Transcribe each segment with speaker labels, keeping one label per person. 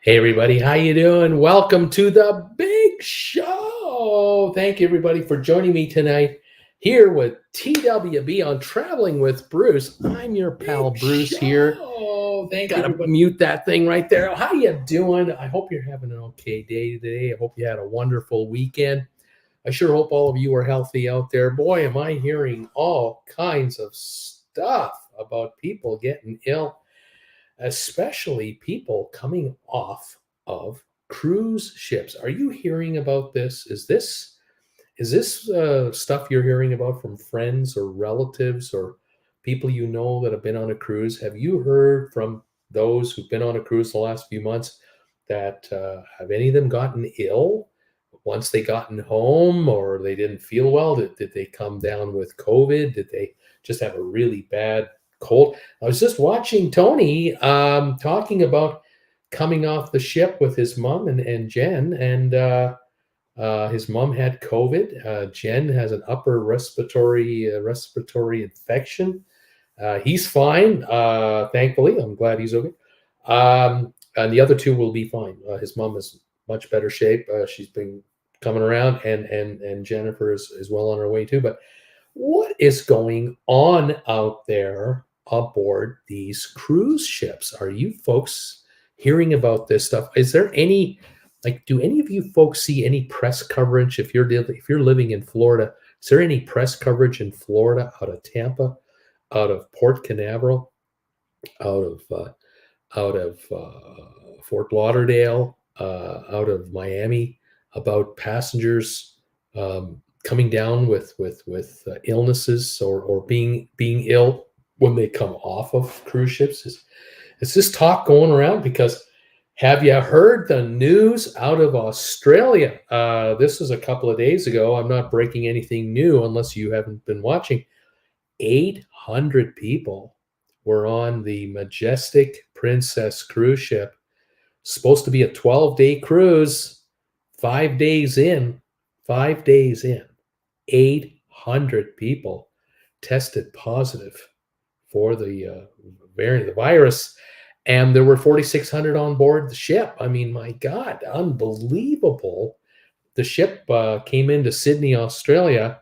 Speaker 1: Hey everybody, how you doing? Welcome to the big show. Thank you everybody for joining me tonight here with TWB on Traveling with Bruce. I'm your pal Bruce here.
Speaker 2: Thank you,
Speaker 1: Gotta
Speaker 2: everybody.
Speaker 1: mute that thing right there. How you doing? I hope you're having an okay day today. I hope you had a wonderful weekend. I sure hope all of you are healthy out there. Boy, am I hearing all kinds of stuff about people getting ill, especially people coming off of cruise ships. Are you hearing about this? Is this stuff you're hearing about from friends or relatives or people you know that have been on a cruise? Have you heard from those who've been on a cruise the last few months that have any of them gotten ill once they gotten home, or they didn't feel well? Did they come down with COVID? Did they just have a really bad cold? I was just watching Tony talking about coming off the ship with his mom and Jen, and his mom had COVID. Jen has an upper respiratory infection. He's fine, thankfully. I'm glad he's okay. And the other two will be fine. His mom is much better shape. She's been coming around, and Jennifer is well on her way too. But what is going on out there aboard these cruise ships? Are you folks hearing about this stuff? Is there any, like, do any of you folks see any press coverage if you're living in Florida? Is there any press coverage in Florida, out of Tampa, out of Port Canaveral, out of Fort Lauderdale, out of Miami, about passengers coming down with illnesses, or being ill when they come off of cruise ships? Is this talk going around? Because have you heard the news out of Australia? This was a couple of days ago. I'm not breaking anything new unless you haven't been watching. 800 people were on the Majestic Princess cruise ship. Supposed to be a 12-day cruise. 5 days in, 5 days in, 800 people tested positive for the variant, the virus, and there were 4,600 on board the ship. I mean, my God, unbelievable. The ship came into Sydney, Australia.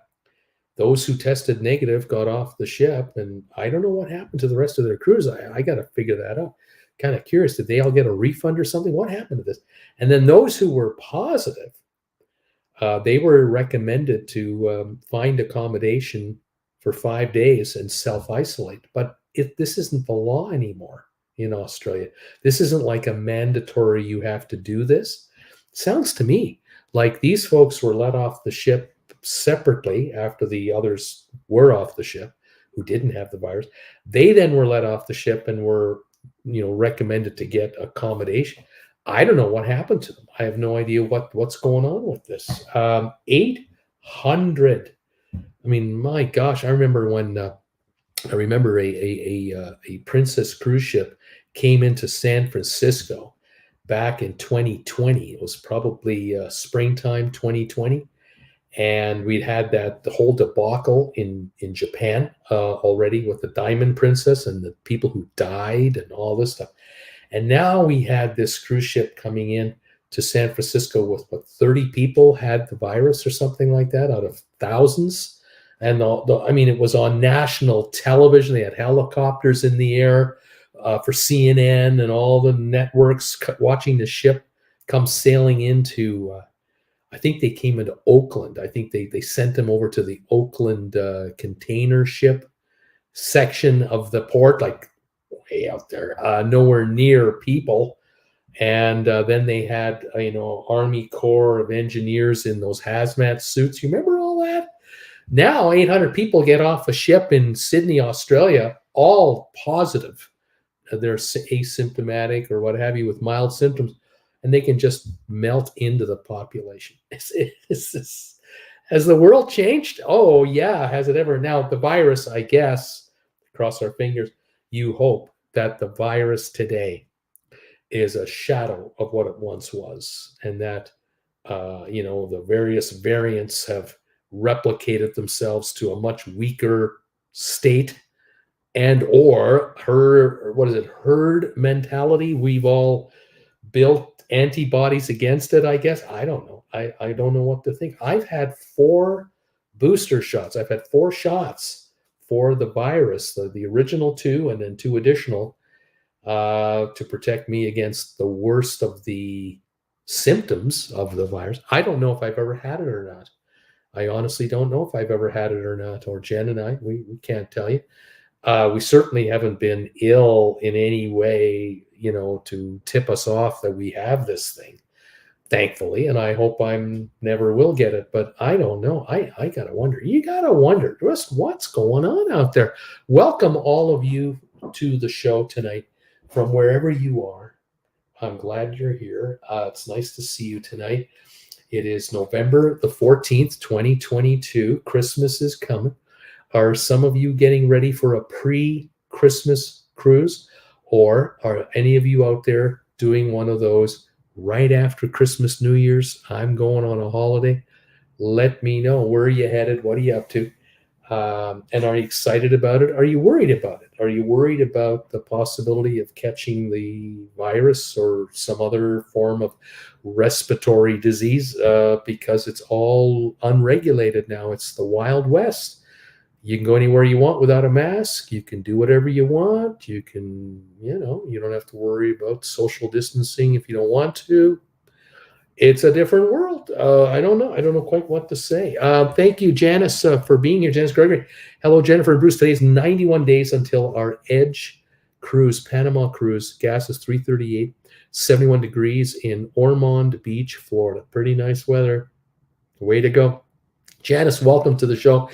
Speaker 1: Those who tested negative got off the ship, and I don't know what happened to the rest of their cruise. I got to figure that out. Kind of curious. Did they all get a refund or something? What happened to this? And then those who were positive, they were recommended to find accommodation for 5 days and self-isolate. But if this isn't the law anymore in Australia, this isn't like a mandatory, you have to do this. Sounds to me like these folks were let off the ship separately after the others were off the ship who didn't have the virus. They then were let off the ship and were, recommended to get accommodation. I don't know what happened to them. I have no idea what's going on with this. 800. I mean, my gosh, I remember when a Princess cruise ship came into San Francisco back in 2020. It was probably springtime 2020, and we'd had the whole debacle in Japan already with the Diamond Princess and the people who died and all this stuff. And now we had this cruise ship coming in to San Francisco with, what, 30 people had the virus or something like that out of thousands. And I mean, it was on national television. They had helicopters in the air for CNN and all the networks watching the ship come sailing into, I think they came into Oakland. I think they sent them over to the Oakland container ship section of the port, like way out there, nowhere near people. And then they had, Army Corps of Engineers in those hazmat suits. You remember all that? Now 800 people get off a ship in Sydney, Australia, all positive. They're asymptomatic or what have you with mild symptoms, and they can just melt into the population. Has the world changed? Oh, yeah. Has it ever? Now, the virus, I guess, cross our fingers, you hope that the virus today is a shadow of what it once was, and that, the various variants have replicated themselves to a much weaker state, and or herd mentality. We've all built antibodies against it, I guess. I don't know. I don't know what to think. I've had 4 booster shots. I've had 4 shots for the virus, the original 2 and then 2 additional to protect me against the worst of the symptoms of the virus. I don't know if I've ever had it or not. I honestly don't know if I've ever had it or not. Or Jen and I, we can't tell you. We certainly haven't been ill in any way, to tip us off that we have this thing, thankfully. And I hope I'm never will get it, but I don't know. I gotta wonder. You gotta wonder just what's going on out there. Welcome all of you to the show tonight from wherever you are. I'm glad you're here. It's nice to see you tonight. It is November the 14th, 2022. Christmas is coming. Are some of you getting ready for a pre-Christmas cruise? Or are any of you out there doing one of those right after Christmas, New Year's? I'm going on a holiday. Let me know. Where are you headed? What are you up to? And are you excited about it? Are you worried about it? Are you worried about the possibility of catching the virus or some other form of respiratory disease? Because it's all unregulated now. It's the Wild West. You can go anywhere you want without a mask. You can do whatever you want. You can, you don't have to worry about social distancing if you don't want to. It's a different world. I don't know. I don't know quite what to say. Thank you, Janice, for being here. Janice Gregory. Hello, Jennifer and Bruce. Today's 91 days until our Edge cruise, Panama cruise. Gas is $3.38, 71 degrees in Ormond Beach, Florida. Pretty nice weather. Way to go. Janice, welcome to the show.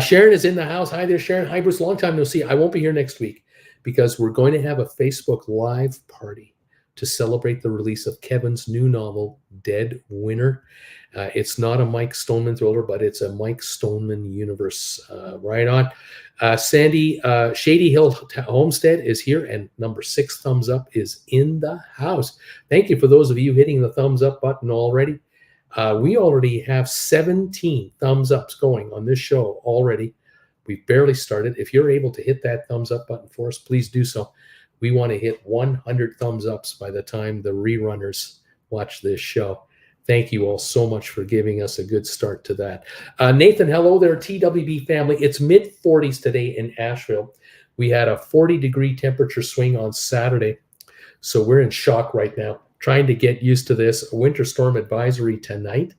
Speaker 1: Sharon is in the house. Hi there, Sharon. Hi, Bruce. Long time no see. I won't be here next week because we're going to have a Facebook Live party to celebrate the release of Kevin's new novel, Dead Winter. It's not a Mike Stoneman thriller, but it's a Mike Stoneman universe. Right on. Sandy, Shady Hill Homestead is here, and number 6 thumbs up is in the house. Thank you for those of you hitting the thumbs up button already. We already have 17 thumbs ups going on this show already. We've barely started. If you're able to hit that thumbs up button for us, please do so. We want to hit 100 thumbs ups by the time the rerunners watch this show. Thank you all so much for giving us a good start to that. Nathan, hello there, TWB family. It's mid-40s today in Asheville. We had a 40-degree temperature swing on Saturday, so we're in shock right now, trying to get used to this. Winter storm advisory tonight,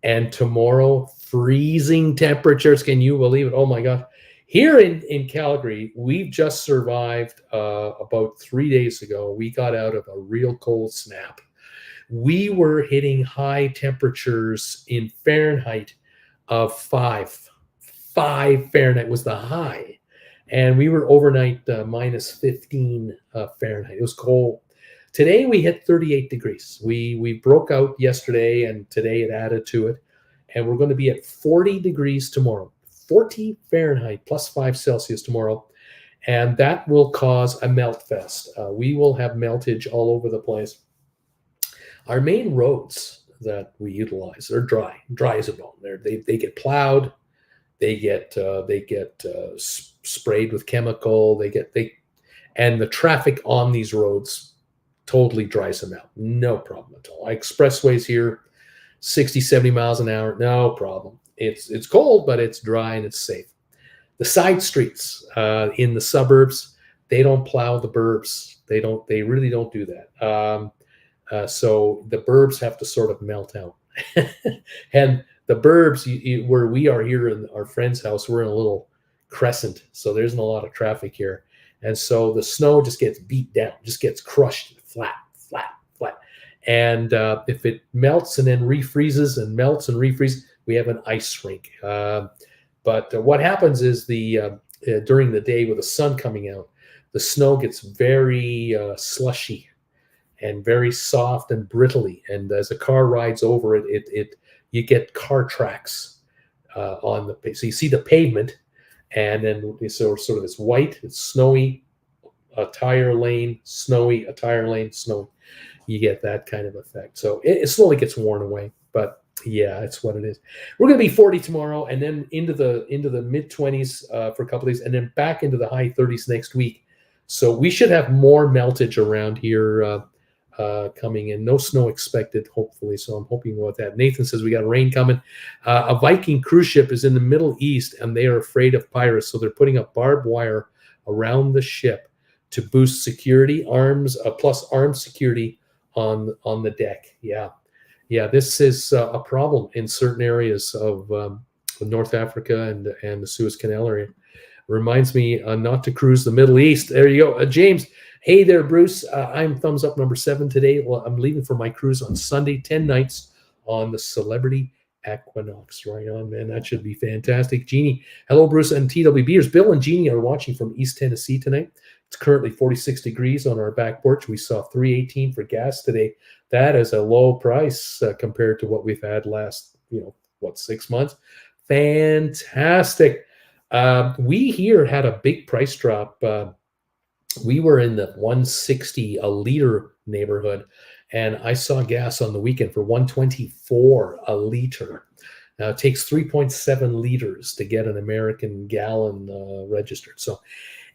Speaker 1: and tomorrow, freezing temperatures. Can you believe it? Oh, my God. Here in Calgary, we've just survived about 3 days ago. We got out of a real cold snap. We were hitting high temperatures in Fahrenheit of 5. 5 Fahrenheit was the high. And we were overnight minus 15 Fahrenheit. It was cold. Today we hit 38 degrees. We broke out yesterday, and today it added to it. And we're going to be at 40 degrees tomorrow. 40 Fahrenheit plus 5 Celsius tomorrow, and that will cause a melt fest. We will have meltage all over the place. Our main roads that we utilize are dry as a bone. They get plowed, they get sprayed with chemical. And the traffic on these roads totally dries them out. No problem at all. Expressways here, 60, 70 miles an hour, no problem. It's cold, but it's dry and it's safe. The side streets in the suburbs, they don't plow the burbs. They really don't do that. So the burbs have to sort of melt out. And the burbs, where we are here in our friend's house, we're in a little crescent, so there isn't a lot of traffic here. And so the snow just gets beat down, just gets crushed flat. And if it melts and then refreezes and melts and refreezes, we have an ice rink. But what happens is during the day with the sun coming out, the snow gets very slushy and very soft and brittly. And as a car rides over it, you get car tracks on the. So you see the pavement, and then sort of it's white, it's snowy, a tire lane, snowy, a tire lane, snowy. You get that kind of effect. So it slowly gets worn away, but yeah, it's what it is. We're going to be 40 tomorrow, and then into the mid-20s for a couple of days, and then back into the high 30s next week. So we should have more meltage around here coming in. No snow expected, hopefully. So I'm hoping about that. Nathan says we got rain coming. A Viking cruise ship is in the Middle East, and they are afraid of pirates, so they're putting up barbed wire around the ship to boost security, plus armed security on the deck. Yeah. This is a problem in certain areas of North Africa and the Suez Canal area. Reminds me not to cruise the Middle East. There you go. James, hey there, Bruce. I'm thumbs up number 7 today. Well, I'm leaving for my cruise on Sunday, 10 nights on the Celebrity Equinox. Right on, man. That should be fantastic. Jeannie, hello, Bruce and TWBers. Bill and Jeannie are watching from East Tennessee tonight. It's currently 46 degrees on our back porch. We saw $3.18 for gas today. That is a low price compared to what we've had last, 6 months. Fantastic. We here had a big price drop. We were in the 160 a liter neighborhood, and I saw gas on the weekend for 124 a liter. Now, it takes 3.7 liters to get an American gallon registered. So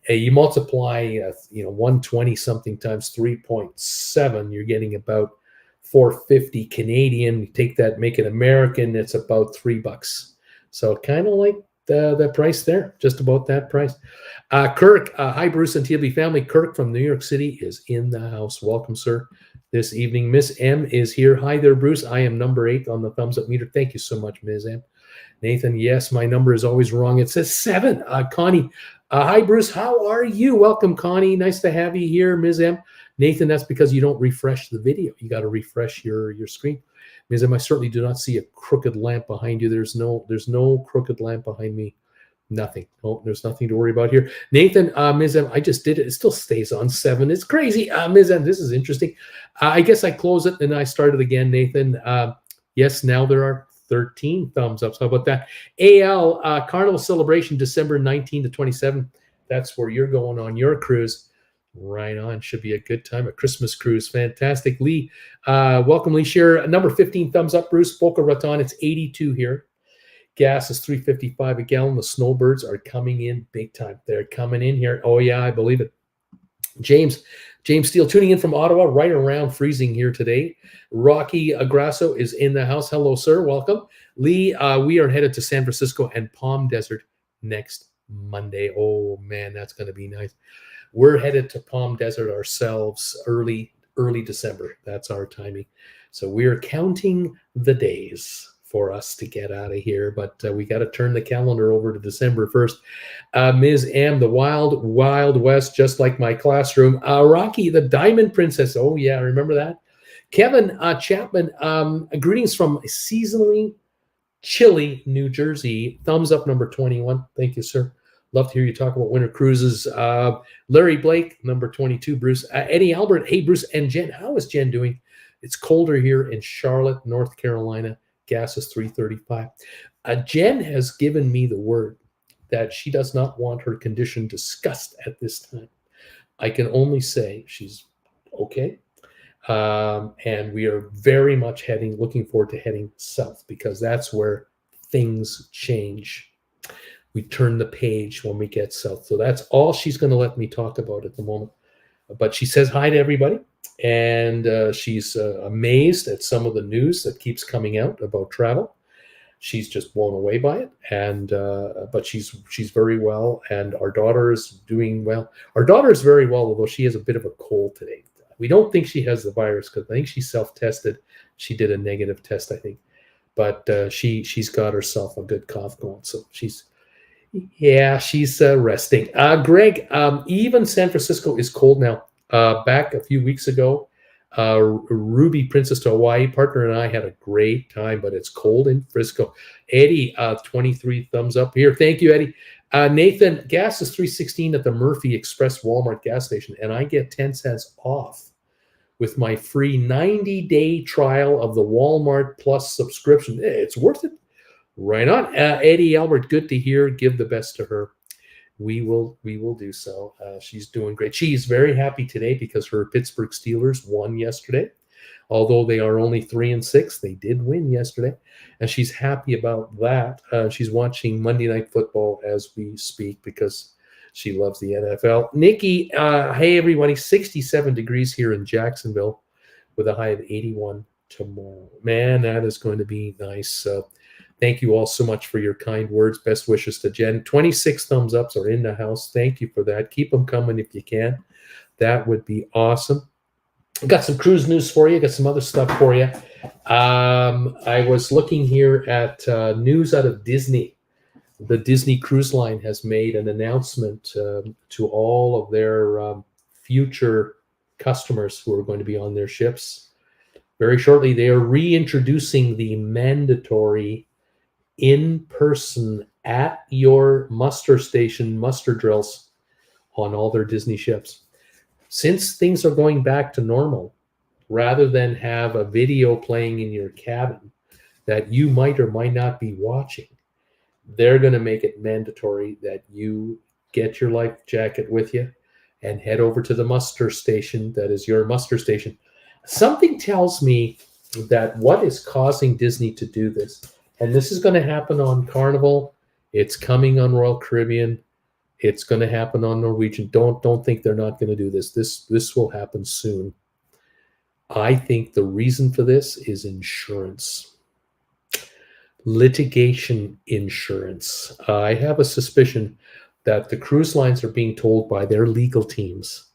Speaker 1: you multiply 120 something times 3.7, you're getting about 450 Canadian. You take that, make it American, it's about $3. So kind of like the price there, just about that price. Kirk, hi, Bruce and TLB family. Kirk from New York City is in the house. Welcome, sir, this evening. Miss M is here. Hi there, Bruce. I am number 8 on the thumbs up meter. Thank you so much, Ms. M. Nathan, yes, my number is always wrong. It says 7. Connie, hi, Bruce. How are you? Welcome, Connie. Nice to have you here, Ms. M. Nathan, that's because you don't refresh the video. You got to refresh your screen. Ms. M, I certainly do not see a crooked lamp behind you. There's no crooked lamp behind me. Nothing. Oh, there's nothing to worry about here. Nathan, Ms. M, I just did it. It still stays on 7. It's crazy. Ms. M, this is interesting. I guess I close it and I start it again, Nathan. Yes, now there are 13 thumbs up. So how about that? AL, Carnival Celebration, December 19 to 27. That's where you're going on your cruise. Right on. Should be a good time. A Christmas cruise. Fantastic. Lee, welcome, Lee. Share number 15 thumbs up, Bruce. Boca Raton, it's 82 here. Gas is $3.55 a gallon. The snowbirds are coming in big time. They're coming in here. Oh, yeah, I believe it. James Steele tuning in from Ottawa, right around freezing here today. Rocky Agrasso is in the house. Hello, sir. Welcome. Lee, we are headed to San Francisco and Palm Desert next Monday. Oh, man, that's going to be nice. We're headed to Palm Desert ourselves early December. That's our timing. So we're counting the days for us to get out of here, but we got to turn the calendar over to December 1st. Ms. M, the wild, wild west, just like my classroom. Rocky, the Diamond Princess. Oh, yeah, remember that? Kevin Chapman, greetings from seasonally chilly New Jersey. Thumbs up number 21. Thank you, sir. Love to hear you talk about winter cruises. Larry Blake, number 22, Bruce. Eddie Albert, hey, Bruce and Jen. How is Jen doing? It's colder here in Charlotte, North Carolina. Gas is $3.35. Jen has given me the word that she does not want her condition discussed at this time. I can only say she's okay. And we are very much looking forward to heading south, because that's where things change. We turn the page when we get south. So that's all she's going to let me talk about at the moment. But she says hi to everybody, and she's amazed at some of the news that keeps coming out about travel. She's just blown away by it, and but she's very well, and our daughter is doing well. Our daughter is very well, although she has a bit of a cold today. We don't think she has the virus, because I think she self-tested. She did a negative test, I think, but she's got herself a good cough going, so she's resting. Greg, even San Francisco is cold now. Back a few weeks ago, Ruby Princess to Hawaii partner and I had a great time, but it's cold in Frisco. Eddie, 23 thumbs up here. Thank you, Eddie. Nathan, gas is $3.16 at the Murphy Express Walmart gas station, and I get 10 cents off with my free 90-day trial of the Walmart Plus subscription. It's worth it. Right on. Eddie Albert, good to hear. Give the best to her. We will do so. She's doing great. She's very happy today because her Pittsburgh Steelers won yesterday. Although they are only 3-6, they did win yesterday, and she's happy about that. She's watching Monday Night Football as we speak because she loves the NFL. Nikki, hey everybody, 67 degrees here in Jacksonville. with a high of 81 tomorrow. Man, that is going to be nice. So thank you all so much for your kind words. Best wishes to Jen. 26 thumbs ups are in the house. Thank you for that. Keep them coming if you can. That would be awesome. I've got some cruise news for you. Got some other stuff for you. I was looking here at news out of Disney. The Disney Cruise Line has made an announcement to all of their future customers who are going to be on their ships. Very shortly, they are reintroducing the mandatory in-person at your muster station muster drills on all their Disney ships. Since things are going back to normal, rather than have a video playing in your cabin that you might or might not be watching, they're going to make it mandatory that you get your life jacket with you and head over to the muster station that is your muster station. Something tells me that what is causing Disney to do this, and this is going to happen on Carnival, it's coming on Royal Caribbean, it's going to happen on Norwegian. Don't think they're not going to do this. This will happen soon. I think the reason for this is insurance. Litigation insurance. I have a suspicion that the cruise lines are being told by their legal teams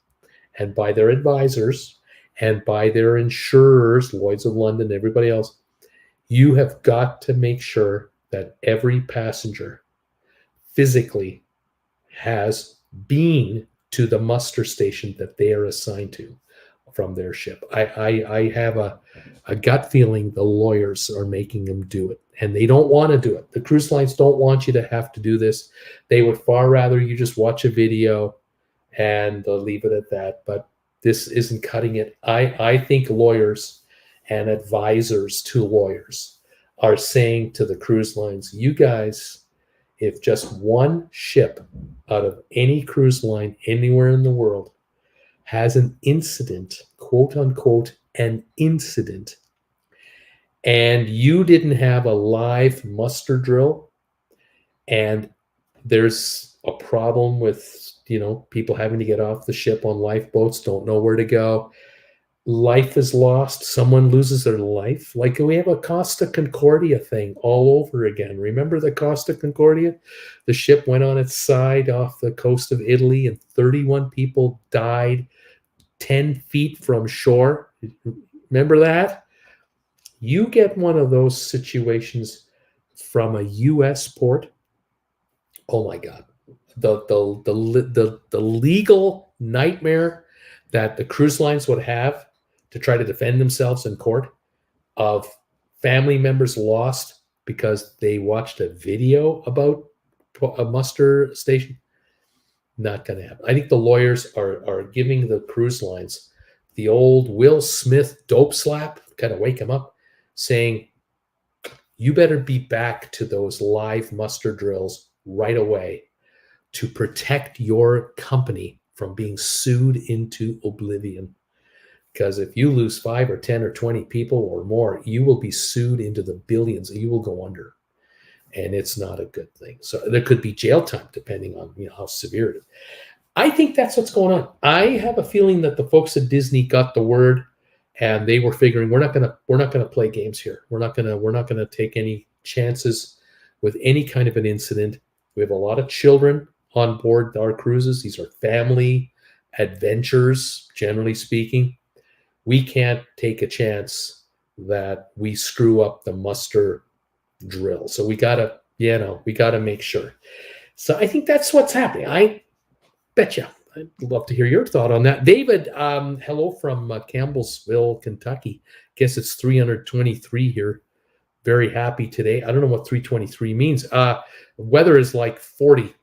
Speaker 1: and by their advisors and by their insurers, Lloyd's of London, everybody else, you have got to make sure that every passenger physically has been to the muster station that they are assigned to from their ship. I have a gut feeling the lawyers are making them do it, and they don't want to do it. The cruise lines don't want you to have to do this. They would far rather you just watch a video and leave it at that, but this isn't cutting it. I think lawyers and advisors to lawyers are saying to the cruise lines, you guys, if just one ship out of any cruise line anywhere in the world has an incident, quote unquote, an incident, and you didn't have a live muster drill, and there's a problem with, people having to get off the ship on lifeboats, don't know where to go, life is lost, someone loses their life. Like we have a Costa Concordia thing all over again. Remember the Costa Concordia? The ship went on its side off the coast of Italy and 31 people died 10 feet from shore. Remember that? You get one of those situations from a U.S. port. Oh my God. The legal nightmare that the cruise lines would have to try to defend themselves in court of family members lost because they watched a video about a muster station. Not going to happen. I think the lawyers are giving the cruise lines the old Will Smith dope slap, kind of wake them up, saying, you better be back to those live muster drills right away to protect your company from being sued into oblivion. Because if you lose 5 or 10 or 20 people or more, you will be sued into the billions. You will go under. And it's not a good thing. So there could be jail time depending on how severe it is. I think that's what's going on. I have a feeling that the folks at Disney got the word, and they were figuring we're not gonna play games here. We're not gonna take any chances with any kind of an incident. We have a lot of children on board our cruises. These are family adventures, generally speaking. We can't take a chance that we screw up the muster drill. So we gotta make sure. So I think that's what's happening. I bet you. I'd love to hear your thought on that. David, hello from Campbellsville, Kentucky. Guess it's 323 here. Very happy today. I don't know what 323 means. Weather is like 40.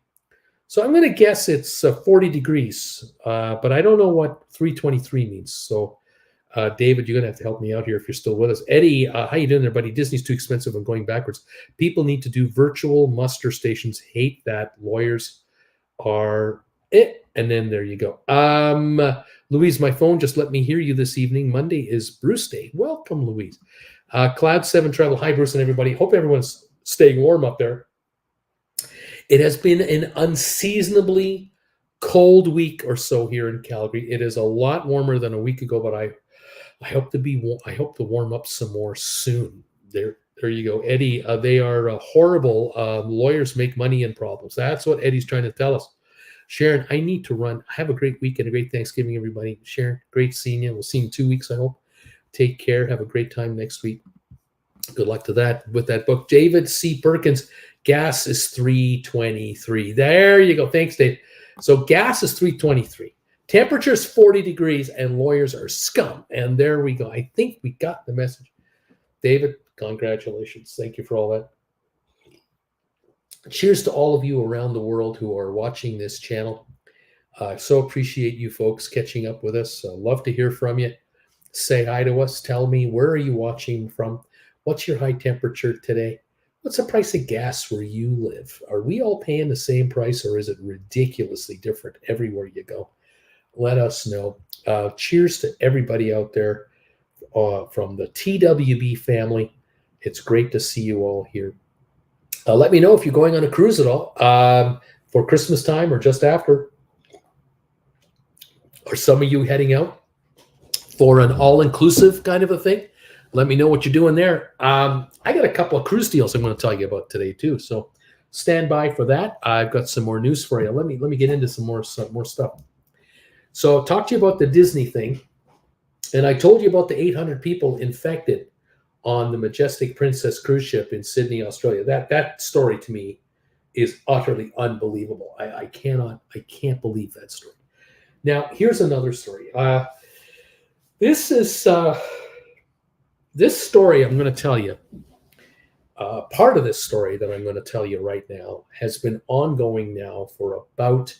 Speaker 1: So I'm going to guess it's 40 degrees, but I don't know what 323 means. So David, you're going to have to help me out here if you're still with us. Eddie, how you doing there, buddy? Disney's too expensive and going backwards. People need to do virtual muster stations. Hate that. Lawyers are it. And then there you go. Louise, my phone just let me hear you this evening. Monday is Bruce Day. Welcome, Louise. Cloud 7 Travel. Hi, Bruce and everybody. Hope everyone's staying warm up there. It has been an unseasonably cold week or so here in Calgary. It is a lot warmer than a week ago, but I hope to warm up some more soon. There you go, Eddie. They are horrible. Lawyers make money in problems. That's what Eddie's trying to tell us. Sharon, I need to run. Have a great weekend, a great Thanksgiving, everybody. Sharon, great seeing you. We'll see you in 2 weeks, I hope. Take care. Have a great time next week. Good luck to that with that book. David C. Perkins, gas is 323. There you go. Thanks, Dave. So gas is 323. Temperature is 40 degrees and lawyers are scum. And there we go. I think we got the message. David, congratulations. Thank you for all that. Cheers to all of you around the world who are watching this channel. I so appreciate you folks catching up with us. Love to hear from you. Say hi to us. Tell me, where are you watching from? What's your high temperature today? What's the price of gas where you live? Are we all paying the same price, or is it ridiculously different everywhere you go? Let us know. Cheers to everybody out there from the TWB family. It's great to see you all here. Let me know if you're going on a cruise at all for Christmas time or just after. Are some of you heading out for an all-inclusive kind of a thing? Let me know what you're doing there. I got a couple of cruise deals I'm going to tell you about today too. So stand by for that. I've got some more news for you. Let me get into some more stuff. So I'll talk to you about the Disney thing. And I told you about the 800 people infected on the Majestic Princess cruise ship in Sydney, Australia. That story to me is utterly unbelievable. I can't believe that story. Now, here's another story. This story I'm going to tell you, part of this story that I'm going to tell you right now has been ongoing now for about,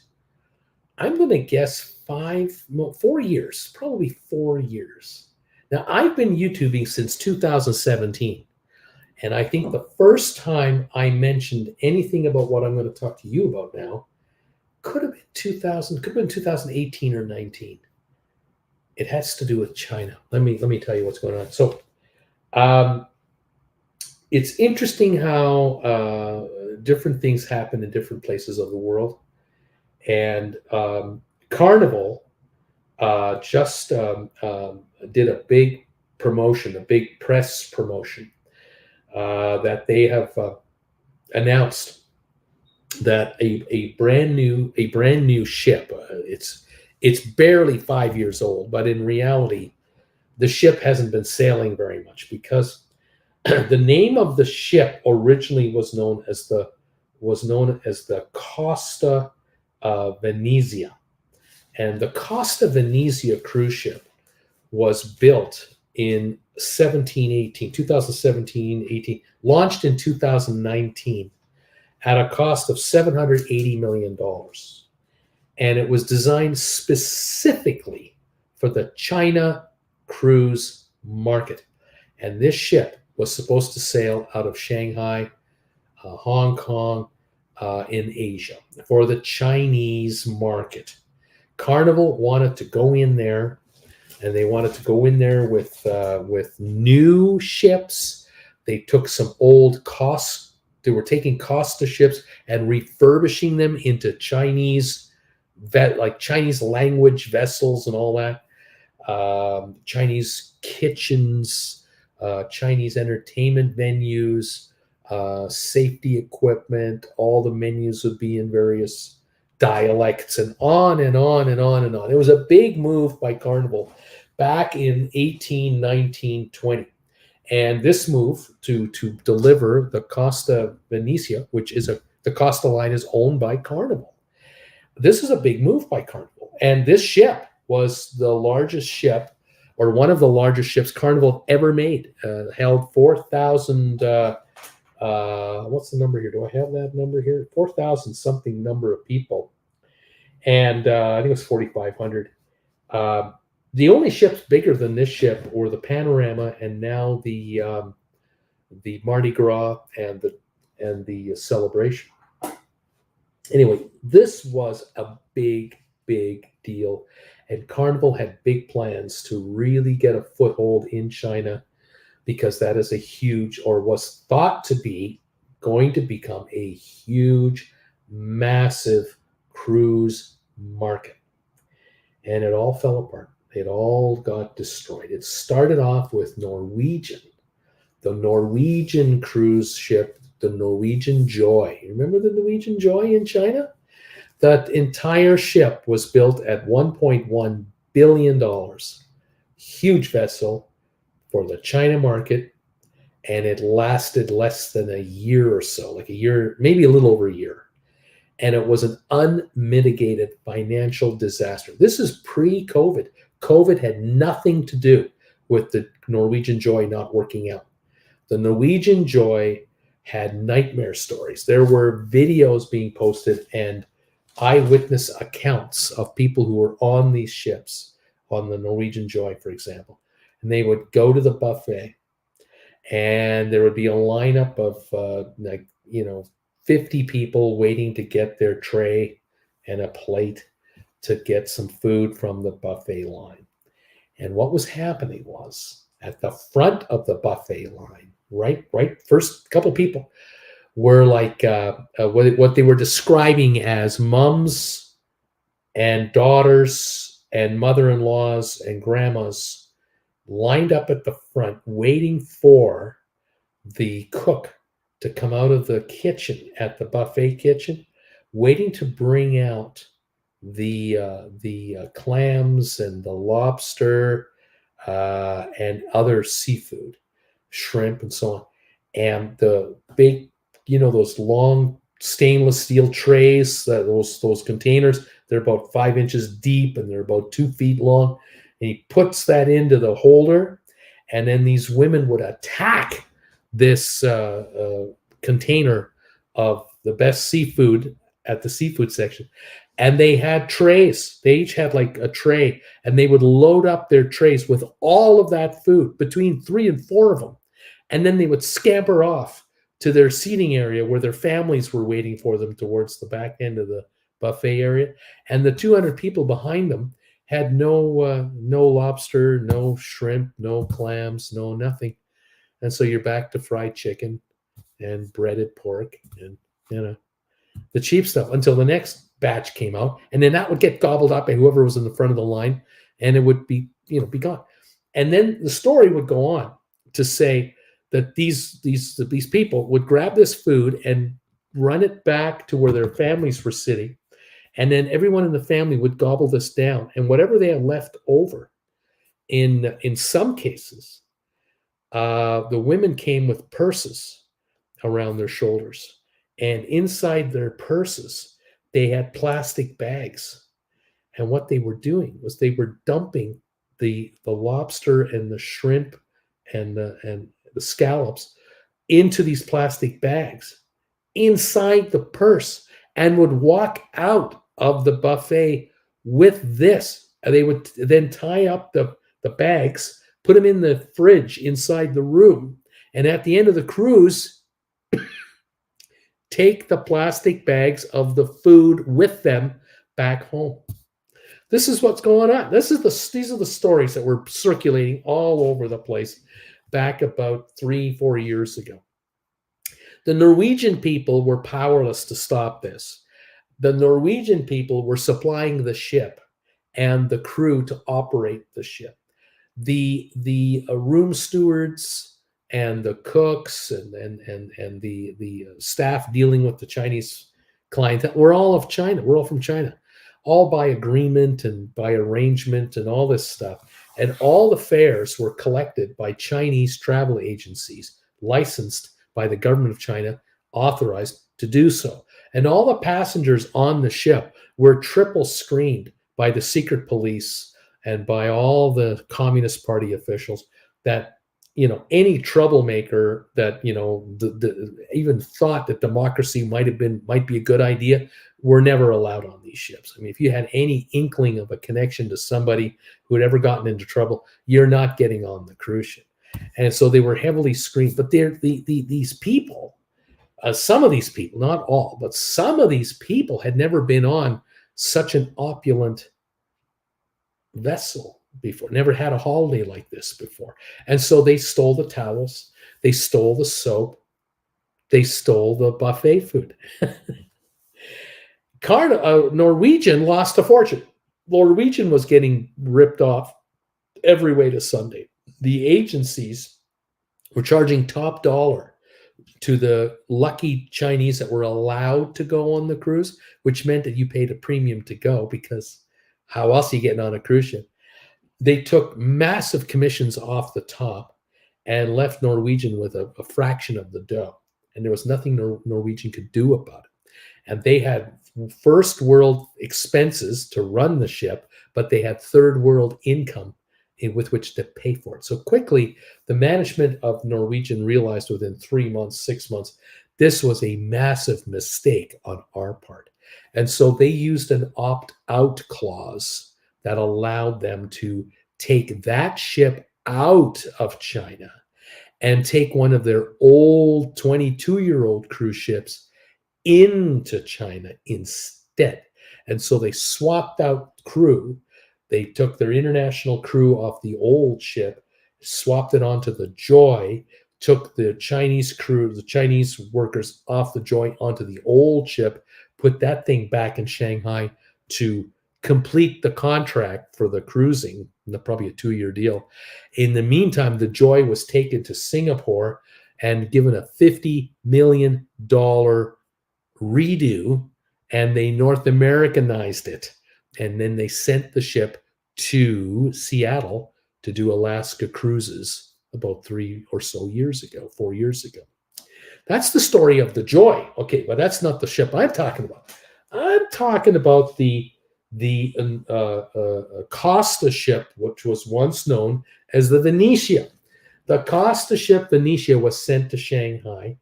Speaker 1: I'm going to guess 4 years, probably 4 years. Now, I've been YouTubing since 2017. And I think the first time I mentioned anything about what I'm going to talk to you about now could have been 2018 or 19. It has to do with China. Let me tell you what's going on. So it's interesting how different things happen in different places of the world. And Carnival just did a big promotion, a big press promotion that they have announced that a brand new ship. It's barely 5 years old, but in reality, the ship hasn't been sailing very much because the name of the ship originally was known as the Costa Venezia, and the Costa Venezia cruise ship was built in 2017-18, launched in 2019 at a cost of $780 million. And it was designed specifically for the China cruise market. And this ship was supposed to sail out of Shanghai, Hong Kong, in Asia for the Chinese market. Carnival wanted to go in there, and they wanted to go in there with new ships. They took some old Costa. They were taking Costa ships and refurbishing them into Chinese language vessels and all that. Chinese kitchens, Chinese entertainment venues, safety equipment. All the menus would be in various dialects, and on and on and on and on. It was a big move by Carnival back in 18, 19, 20. And this move to deliver the Costa Venezia, which is the Costa line is owned by Carnival. This is a big move by Carnival. And this ship was the largest ship, or one of the largest ships Carnival ever made. Held 4,000, what's the number here? Do I have that number here? 4,000 something number of people. And I think it was 4,500. The only ships bigger than this ship were the Panorama, and now the Mardi Gras and the Celebration. Anyway, this was a big deal, and Carnival had big plans to really get a foothold in China, because that is a huge, or was thought to be, going to become a huge, massive cruise market. And it all fell apart. It all got destroyed. It started off with Norwegian, the Norwegian cruise ship, the Norwegian Joy. Remember the Norwegian Joy in China? That entire ship was built at $1.1 billion. Huge vessel for the China market, and it lasted less than a year or so, like a year, maybe a little over a year. And it was an unmitigated financial disaster. This is pre-COVID. COVID had nothing to do with the Norwegian Joy not working out. The Norwegian Joy had nightmare stories. There were videos being posted and eyewitness accounts of people who were on these ships, on the Norwegian Joy, for example. And they would go to the buffet, and there would be a lineup of 50 people waiting to get their tray and a plate to get some food from the buffet line. And what was happening was, at the front of the buffet line, right, first couple people were like what they were describing as mums and daughters and mother-in-laws and grandmas lined up at the front waiting for the cook to come out of the kitchen, at the buffet kitchen, waiting to bring out the clams and the lobster and other seafood, shrimp and so on. And the big, those long stainless steel trays, those containers, they're about 5 inches deep and they're about 2 feet long. And he puts that into the holder, and then these women would attack this container of the best seafood at the seafood section. And they had trays. They each had like a tray, and they would load up their trays with all of that food, between 3 and 4 of them. And then they would scamper off to their seating area where their families were waiting for them towards the back end of the buffet area. And the 200 people behind them had no lobster, no shrimp, no clams, no nothing. And so you're back to fried chicken and breaded pork and, the cheap stuff until the next batch came out. And then that would get gobbled up by whoever was in the front of the line, and it would be gone. And then the story would go on to say that these people would grab this food and run it back to where their families were sitting. And then everyone in the family would gobble this down. And whatever they had left over, in some cases, the women came with purses around their shoulders. And inside their purses, they had plastic bags. And what they were doing was they were dumping the lobster and the shrimp and the scallops into these plastic bags inside the purse, and would walk out of the buffet with this. And they would then tie up the bags, put them in the fridge inside the room, and at the end of the cruise, take the plastic bags of the food with them back home. This is what's going on. These are the stories that were circulating all over the place back about 3-4 years ago. The Norwegian people were powerless to stop this. The Norwegian people were supplying the ship and the crew to operate the ship. The room stewards and the cooks and the staff dealing with the Chinese clientele were all of China. We're all from China, all by agreement and by arrangement and all this stuff. And all the fares were collected by Chinese travel agencies, licensed by the government of China, authorized to do so. And all the passengers on the ship were triple screened by the secret police and by all the Communist Party officials, that any troublemaker that even thought that democracy might be a good idea were never allowed on these ships. I mean, if you had any inkling of a connection to somebody who had ever gotten into trouble, you're not getting on the cruise ship. And so they were heavily screened. But these people, some of these people, not all, but some of these people had never been on such an opulent vessel before, never had a holiday like this before. And so they stole the towels, they stole the soap, they stole the buffet food. Norwegian lost a fortune. Norwegian was getting ripped off every way to Sunday. The agencies were charging top dollar to the lucky Chinese that were allowed to go on the cruise, which meant that you paid a premium to go, because how else are you getting on a cruise ship? They took massive commissions off the top and left Norwegian with a fraction of the dough. And there was nothing Norwegian could do about it. And they had first world expenses to run the ship, but they had third world income with which to pay for it. So quickly, the management of Norwegian realized within 3 months, 6 months, this was a massive mistake on our part. And so they used an opt-out clause that allowed them to take that ship out of China and take one of their old 22-year-old cruise ships into China instead. And so they swapped out crew. They took their international crew off the old ship, swapped it onto the Joy, took the Chinese crew, the Chinese workers off the Joy onto the old ship, put that thing back in Shanghai to complete the contract for the cruising, probably a 2-year deal. In the meantime, the Joy was taken to Singapore and given a $50 million redo, and they North Americanized it. And then they sent the ship to Seattle to do Alaska cruises about 4 years ago. That's the story of the Joy. Okay, but that's not the ship I'm talking about. I'm talking about the Costa ship, which was once known as the Venetia. The Costa ship Venetia was sent to Shanghai,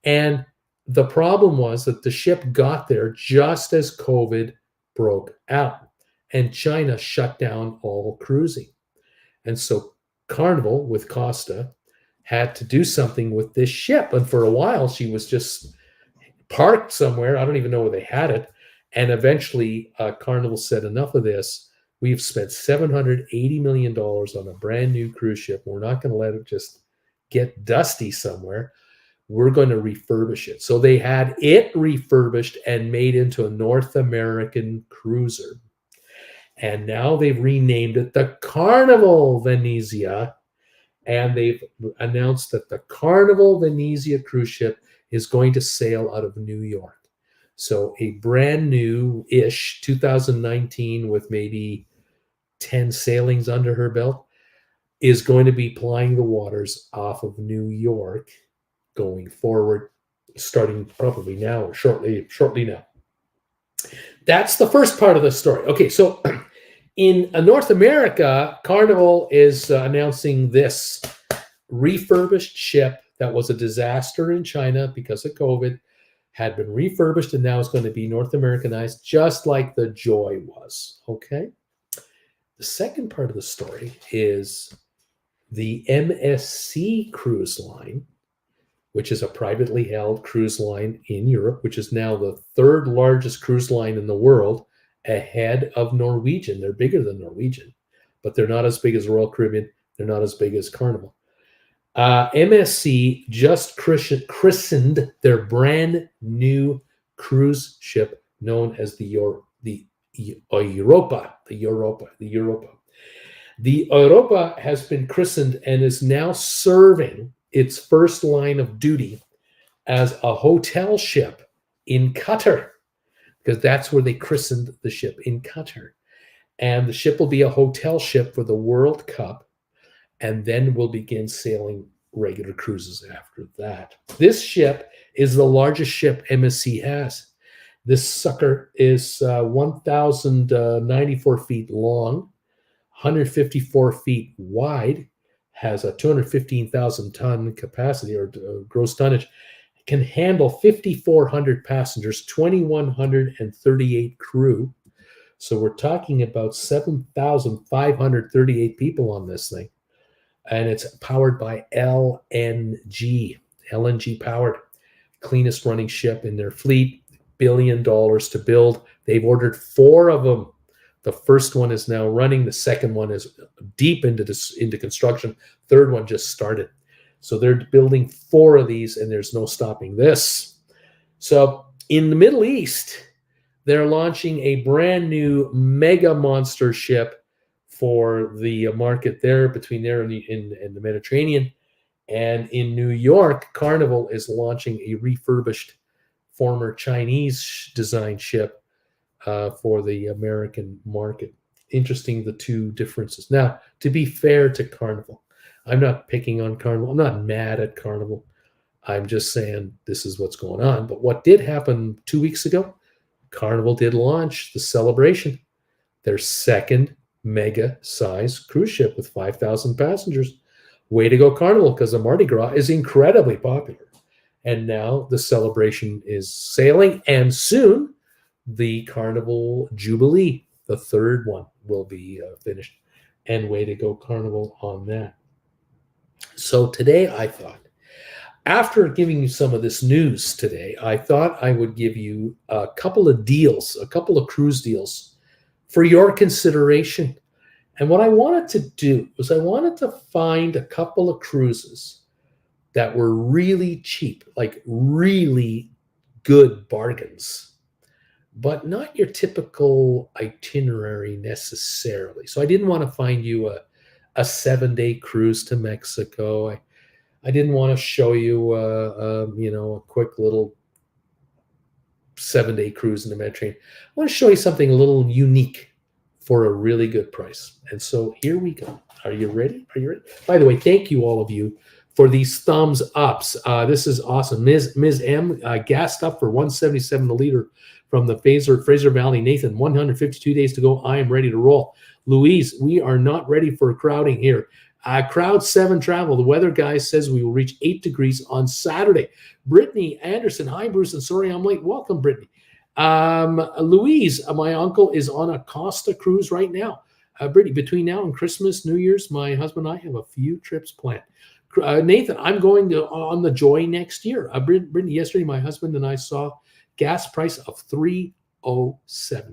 Speaker 1: and the problem was that the ship got there just as COVID broke out, and China shut down all cruising. And so Carnival with Costa had to do something with this ship. And for a while, she was just parked somewhere. I don't even know where they had it. And eventually, Carnival said, enough of this. We've spent $780 million on a brand new cruise ship. We're not going to let it just get dusty somewhere. We're going to refurbish it. So they had it refurbished and made into a North American cruiser. And now they've renamed it the Carnival Venezia. And they've announced that the Carnival Venezia cruise ship is going to sail out of New York. So a brand new-ish 2019 with maybe 10 sailings under her belt is going to be plying the waters off of New York going forward, starting probably now or shortly now. That's the first part of the story. Okay, so in North America, Carnival is announcing this refurbished ship that was a disaster in China because of COVID, had been refurbished, and now it's going to be North Americanized, just like the Joy was. Okay. The second part of the story is the MSC cruise line, which is a privately held cruise line in Europe, which is now the third largest cruise line in the world, ahead of Norwegian. They're bigger than Norwegian, but they're not as big as Royal Caribbean. They're not as big as Carnival. MSC just christened their brand new cruise ship known as the Europa. The Europa has been christened and is now serving its first line of duty as a hotel ship in Qatar, because that's where they christened the ship, in Qatar. And the ship will be a hotel ship for the World Cup, and then we'll begin sailing regular cruises after that. This ship is the largest ship MSC has. This sucker is 1,094 feet long, 154 feet wide, has a 215,000 ton capacity or gross tonnage, it can handle 5,400 passengers, 2,138 crew. So we're talking about 7,538 people on this thing. And it's powered by LNG powered, cleanest running ship in their fleet, $1 billion to build. They've ordered 4 of them. The first one is now running. The second one is deep into construction. Third one just started. So they're building 4 of these, and there's no stopping this. So in the Middle East, they're launching a brand new mega monster ship for the market there between there and the Mediterranean. And in New York, Carnival is launching a refurbished former Chinese design ship for the American market. Interesting, the two differences. Now, to be fair to Carnival, I'm not picking on Carnival. I'm not mad at Carnival. I'm just saying this is what's going on. But what did happen 2 weeks ago, Carnival did launch the Celebration, their second mega size cruise ship with 5,000 passengers. Way to go, Carnival, because the Mardi Gras is incredibly popular. And now the Celebration is sailing, and soon the Carnival Jubilee, the third one, will be finished. And way to go, Carnival, on that. So today I thought, after giving you some of this news today, I thought I would give you a couple of deals, a couple of cruise deals for your consideration. And what I wanted to do was I wanted to find a couple of cruises that were really cheap, like really good bargains, but not your typical itinerary necessarily. So I didn't want to find you a 7-day cruise to Mexico. I didn't want to show you a quick little 7-day cruise in the Mediterranean. I want to show you something a little unique for a really good price. And so here we go. Are you ready? Are you ready? By the way, thank you, all of you, for these thumbs ups. This is awesome. Ms. M gassed up for 177 a liter from the Fraser Valley. Nathan, 152 days to go. I am ready to roll. Louise, we are not ready for crowding here. Crowd 7 travel. The weather guy says we will reach 8 degrees on Saturday. Brittany Anderson. Hi, Bruce, and sorry I'm late. Welcome, Brittany. Louise, my uncle is on a Costa cruise right now. Brittany, between now and Christmas, New Year's, my husband and I have a few trips planned. Nathan, I'm going on the Joy next year. Brittany, yesterday, my husband and I saw gas price of $3.07.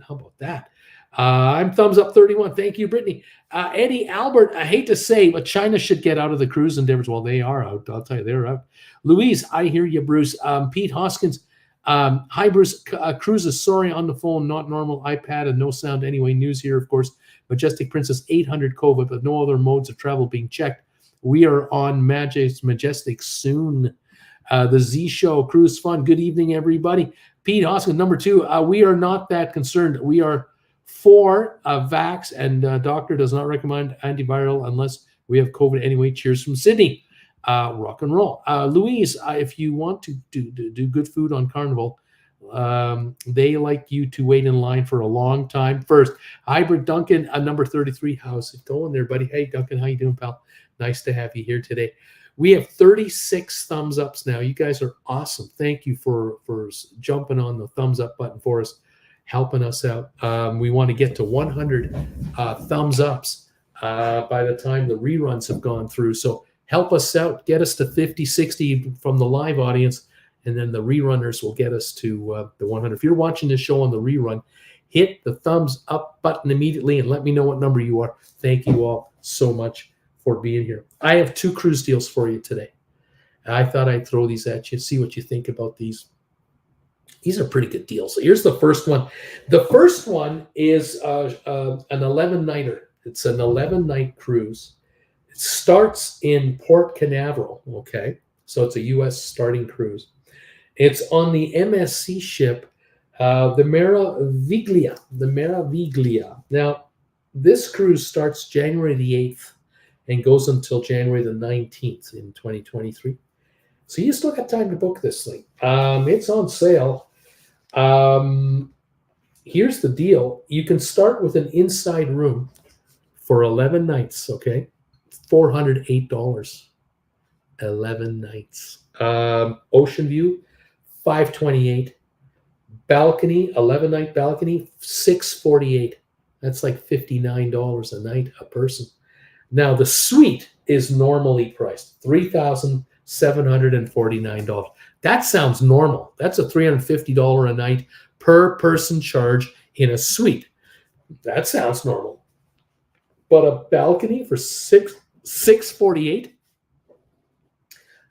Speaker 1: How about that? I'm thumbs up 31. Thank you, Brittany. Eddie Albert, I hate to say, but China should get out of the cruise endeavors. Well, they are out. I'll tell you, they're out. Louise, I hear you, Bruce. Pete Hoskins, hi, Bruce. Cruises, sorry, on the phone, not normal iPad and no sound anyway. News here, of course. Majestic Princess, 800 COVID, but no other modes of travel being checked. We are on Majestic soon. The Z Show, Cruise Fun. Good evening, everybody. Pete Hoskins, number 2. We are not that concerned. We are for vax, and doctor does not recommend antiviral unless we have COVID anyway. Cheers from Sydney. Rock and roll. Louise, if you want to do good food on Carnival, they like you to wait in line for a long time first. Hybrid Duncan, number 33. How's it going there, buddy? Hey, Duncan, how you doing, pal? Nice to have you here today. We have 36 thumbs ups now. You guys are awesome. Thank you for jumping on the thumbs up button for us, helping us out. We want to get to 100 thumbs ups by the time the reruns have gone through. So help us out. Get us to 50, 60 from the live audience, and then the rerunners will get us to the 100. If you're watching this show on the rerun, hit the thumbs up button immediately and let me know what number you are. Thank you all so much for being here. I have 2 cruise deals for you today. I thought I'd throw these at you, see what you think about these. These are pretty good deals. So here's the first one. The first one is an 11-nighter. It's an 11-night cruise. It starts in Port Canaveral, okay? So it's a U.S. starting cruise. It's on the MSC ship, the Meraviglia. The Meraviglia. Now, this cruise starts January the 8th and goes until January the 19th in 2023. So you still got time to book this thing. It's on sale. Here's the deal. You can start with an inside room for 11 nights, okay? $408. 11 nights. Ocean view, $528. Balcony, 11-night balcony, $648. That's like $59 a night a person. Now, the suite is normally priced $3,749. That sounds normal. That's a $350 a night per person charge in a suite. That sounds normal. But a balcony for $648?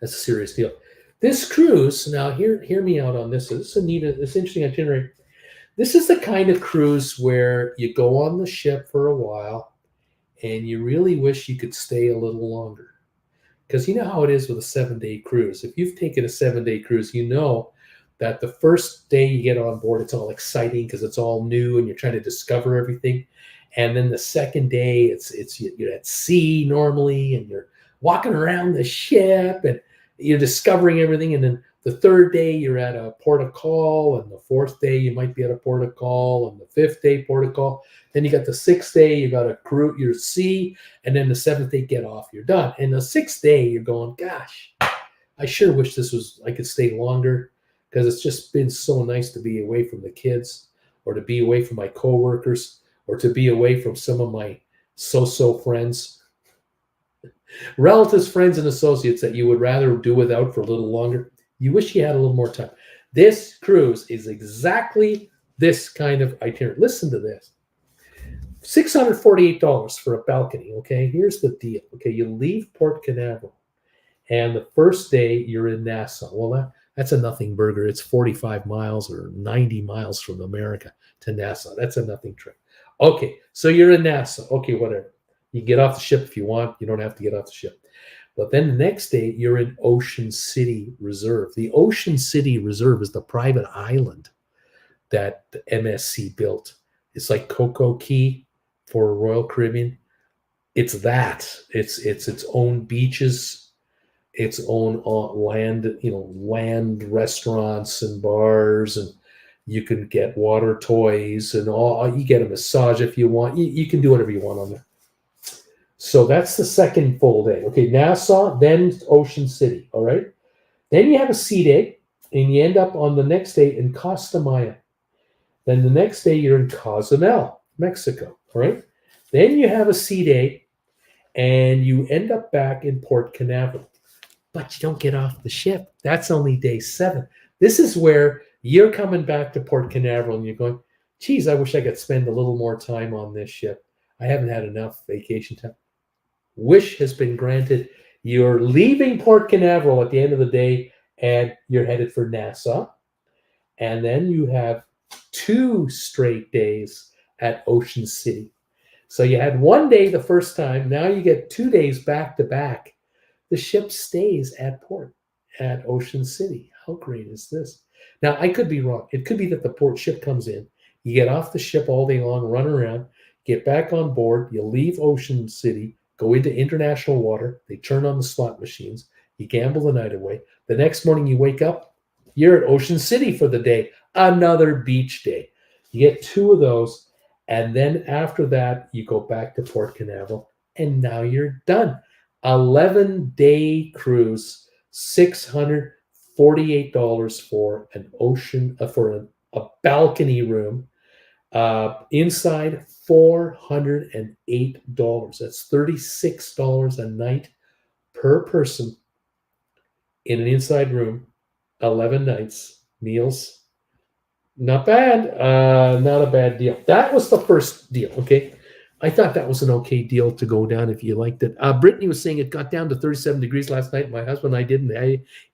Speaker 1: That's a serious deal. This cruise, now hear me out on this. This is this interesting itinerary. This is the kind of cruise where you go on the ship for a while, and you really wish you could stay a little longer. Because you know how it is with a 7-day cruise. If you've taken a 7-day cruise, you know that the first day you get on board, it's all exciting because it's all new and you're trying to discover everything. And then the second day, you're at sea normally and you're walking around the ship and you're discovering everything. And then the third day, you're at a port of call, and the fourth day, you might be at a port of call, and the fifth day, port of call. Then you got the sixth day, you got a crew, you're at sea, and then the seventh day, get off, you're done. And the sixth day, you're going, gosh, I sure wish I could stay longer, because it's just been so nice to be away from the kids, or to be away from my coworkers, or to be away from some of my so-so friends, relatives, friends, and associates that you would rather do without for a little longer. You wish you had a little more time. This cruise is exactly this kind of itinerary. Listen to this. $648 for a balcony, okay? Here's the deal, okay? You leave Port Canaveral, and the first day you're in Nassau. Well, that's a nothing burger. It's 45 miles or 90 miles from America to Nassau. That's a nothing trip. Okay, so you're in Nassau. Okay, whatever. You get off the ship if you want. You don't have to get off the ship. But then the next day, you're in Ocean City Reserve. The Ocean City Reserve is the private island that the MSC built. It's like Coco Key for Royal Caribbean. It's that. It's its own beaches, its own land, land restaurants and bars, and you can get water toys and all. You get a massage if you want. You can do whatever you want on there. So that's the second full day. Okay, Nassau, then Ocean City, all right? Then you have a sea day, and you end up on the next day in Costa Maya. Then the next day, you're in Cozumel, Mexico, all right? Then you have a sea day, and you end up back in Port Canaveral. But you don't get off the ship. That's only day 7. This is where you're coming back to Port Canaveral, and you're going, geez, I wish I could spend a little more time on this ship. I haven't had enough vacation time. Wish has been granted. You're leaving Port Canaveral at the end of the day, and you're headed for Nassau. And then you have 2 straight days at Ocean City. So you had 1 day the first time. Now you get 2 days back to back. The ship stays at port at Ocean City. How great is this? Now, I could be wrong. It could be that the port ship comes in. You get off the ship all day long, run around, get back on board. You leave Ocean City, go into international water. They turn on the slot machines. You gamble the night away. The next morning you wake up, you're at Ocean City for the day. Another beach day. You get 2 of those. And then after that, you go back to Port Canaveral. And now you're done. 11-day cruise, $648 for an ocean, for a balcony room. Inside, $408. That's $36 a night per person in an inside room, 11 nights, meals. Not bad. Not a bad deal. That was the first deal, okay? I thought that was an okay deal to go down if you liked it. Brittany was saying it got down to 37 degrees last night. My husband and I didn't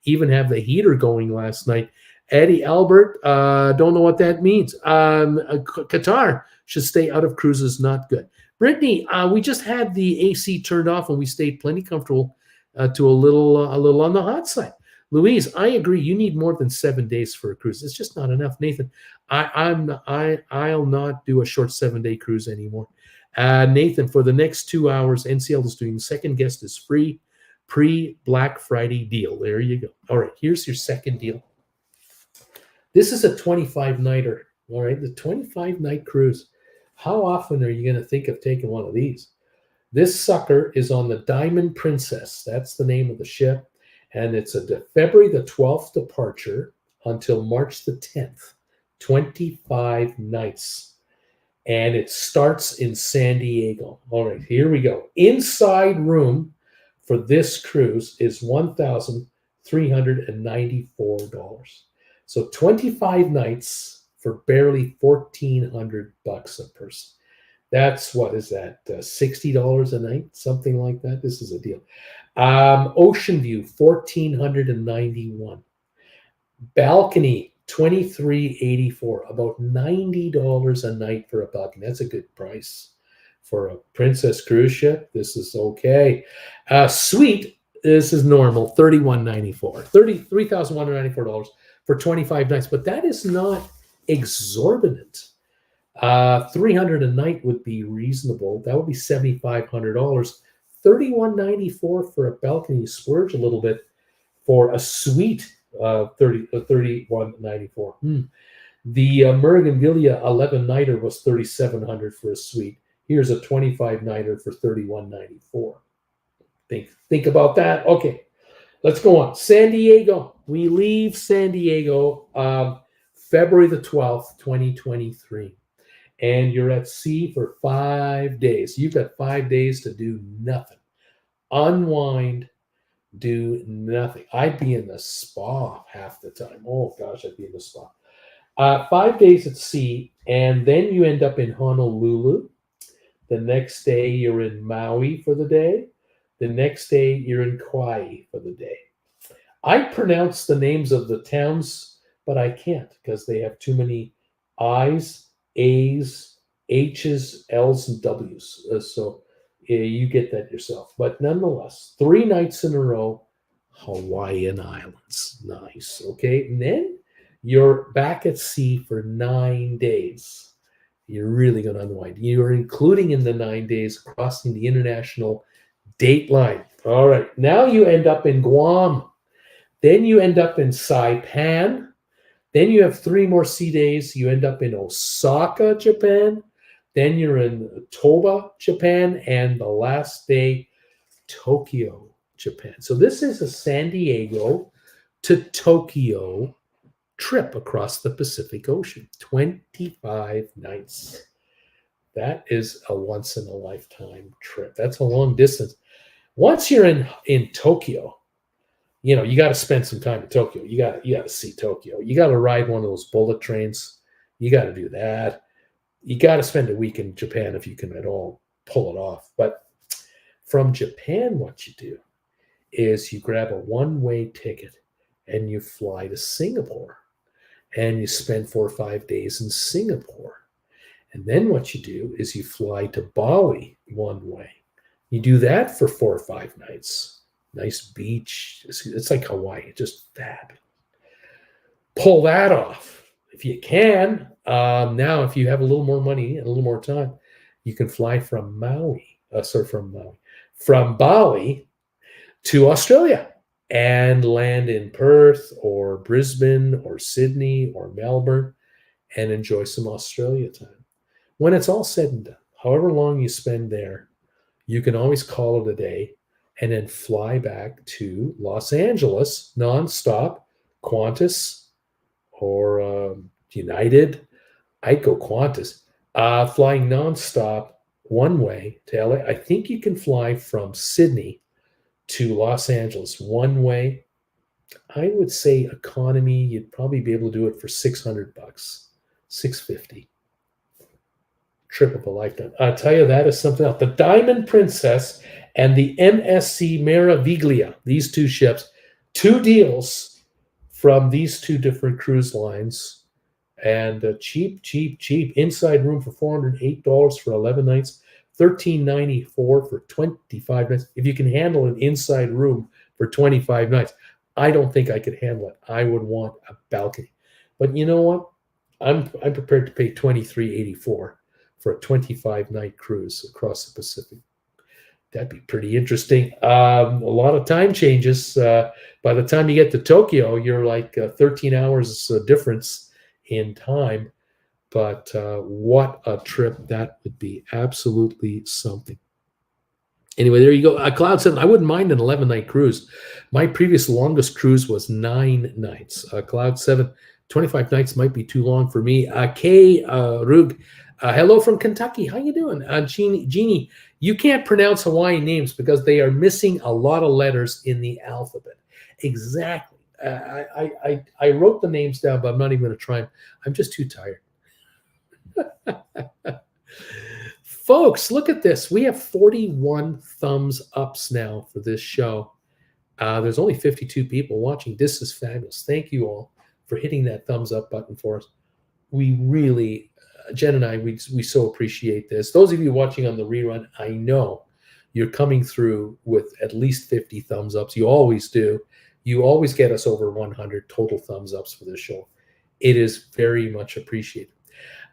Speaker 1: even have the heater going last night. Eddie Albert, don't know what that means. Qatar should stay out of cruises, not good. Brittany, we just had the AC turned off and we stayed plenty comfortable to a little on the hot side. Louise, I agree. You need more than 7 days for a cruise. It's just not enough. Nathan, I'll not do a short 7-day cruise anymore. Nathan, for the next 2 hours, NCL is doing second guest is free, pre-Black Friday deal. There you go. All right, here's your second deal. This is a 25-nighter. All right, the 25-night cruise. How often are you going to think of taking one of these? This sucker is on the Diamond Princess. That's the name of the ship. And it's a February the 12th departure until March the 10th. 25 nights. And it starts in San Diego. All right, here we go. Inside room for this cruise is $1,394. So 25 nights for barely $1,400 a person. That's, what is that, $60 a night? Something like that. This is a deal. Ocean View, $1,491. Balcony, $2,384. About $90 a night for a balcony. That's a good price for a Princess cruise ship, this is okay. Suite, this is normal, $3,194, $3,194 for 25 nights, but that is not exorbitant. 300 a night would be reasonable. That would be $7,500. $3,194 for a balcony. Splurge a little bit for a suite. $3,194. The Murganvilla 11 nighter was $3,700 for a suite. Here's a 25 nighter for $3,194. Think about that. Okay, let's go on. San Diego. We leave San Diego February the 12th, 2023. And you're at sea for 5 days. You've got 5 days to do nothing. Unwind, do nothing. I'd be in the spa half the time. Oh, gosh, I'd be in the spa. 5 days at sea, and then you end up in Honolulu. The next day, you're in Maui for the day. The next day, you're in Kauai for the day. I pronounce the names of the towns, but I can't because they have too many I's, A's, H's, L's, and W's. So you get that yourself. But nonetheless, 3 nights in a row, Hawaiian Islands. Nice. Okay. And then you're back at sea for 9 days. You're really going to unwind. You're including in the 9 days crossing the international date line. All right. Now you end up in Guam. Then you end up in Saipan. Then you have 3 more sea days. You end up in Osaka, Japan. Then you're in Toba, Japan. And the last day, Tokyo, Japan. So this is a San Diego to Tokyo trip across the Pacific Ocean. 25 nights. That is a once-in-a-lifetime trip. That's a long distance. Once you're in Tokyo, you got to spend some time in Tokyo. You got to see Tokyo. You got to ride one of those bullet trains. You got to do that. You got to spend a week in Japan if you can at all pull it off. But from Japan, what you do is you grab a one-way ticket and you fly to Singapore. And you spend 4 or 5 days in Singapore. And then what you do is you fly to Bali one way. You do that for 4 or 5 nights. Nice beach. It's like Hawaii, just fabulous. Pull that off if you can. Now, if you have a little more money and a little more time, you can fly from from Bali to Australia and land in Perth or Brisbane or Sydney or Melbourne and enjoy some Australia time. When it's all said and done, however long you spend there, you can always call it a day and then fly back to Los Angeles nonstop, Qantas or United. I'd go Qantas. Flying nonstop one way to LA. I think you can fly from Sydney to Los Angeles one way. I would say economy, you'd probably be able to do it for $600, $650. Trip of a lifetime. I'll tell you, that is something else. The Diamond Princess and the MSC Meraviglia, these 2 ships, 2 deals from these 2 different cruise lines, and cheap. Inside room for $408 for 11 nights, $1,394 for 25 nights. If you can handle an inside room for 25 nights, I don't think I could handle it. I would want a balcony. But you know what? I'm prepared to pay $23.84 for a 25-night cruise across the Pacific. That'd be pretty interesting. A lot of time changes. By the time you get to Tokyo, you're like 13 hours difference in time. But what a trip that would be. Absolutely something. Anyway, there you go. Cloud 7, I wouldn't mind an 11-night cruise. My previous longest cruise was 9 nights. Cloud 7, 25 nights might be too long for me. Kay Rug, hello from Kentucky. How you doing? Jeannie, you can't pronounce Hawaiian names because they are missing a lot of letters in the alphabet. Exactly. I wrote the names down, but I'm not even going to try them. I'm just too tired. Folks, look at this. We have 41 thumbs ups now for this show. There's only 52 people watching. This is fabulous. Thank you all for hitting that thumbs up button for us. We really Jen and I, we so appreciate this. Those of you watching on the rerun, I know you're coming through with at least 50 thumbs ups. You always do. You always get us over 100 total thumbs ups for this show. It is very much appreciated.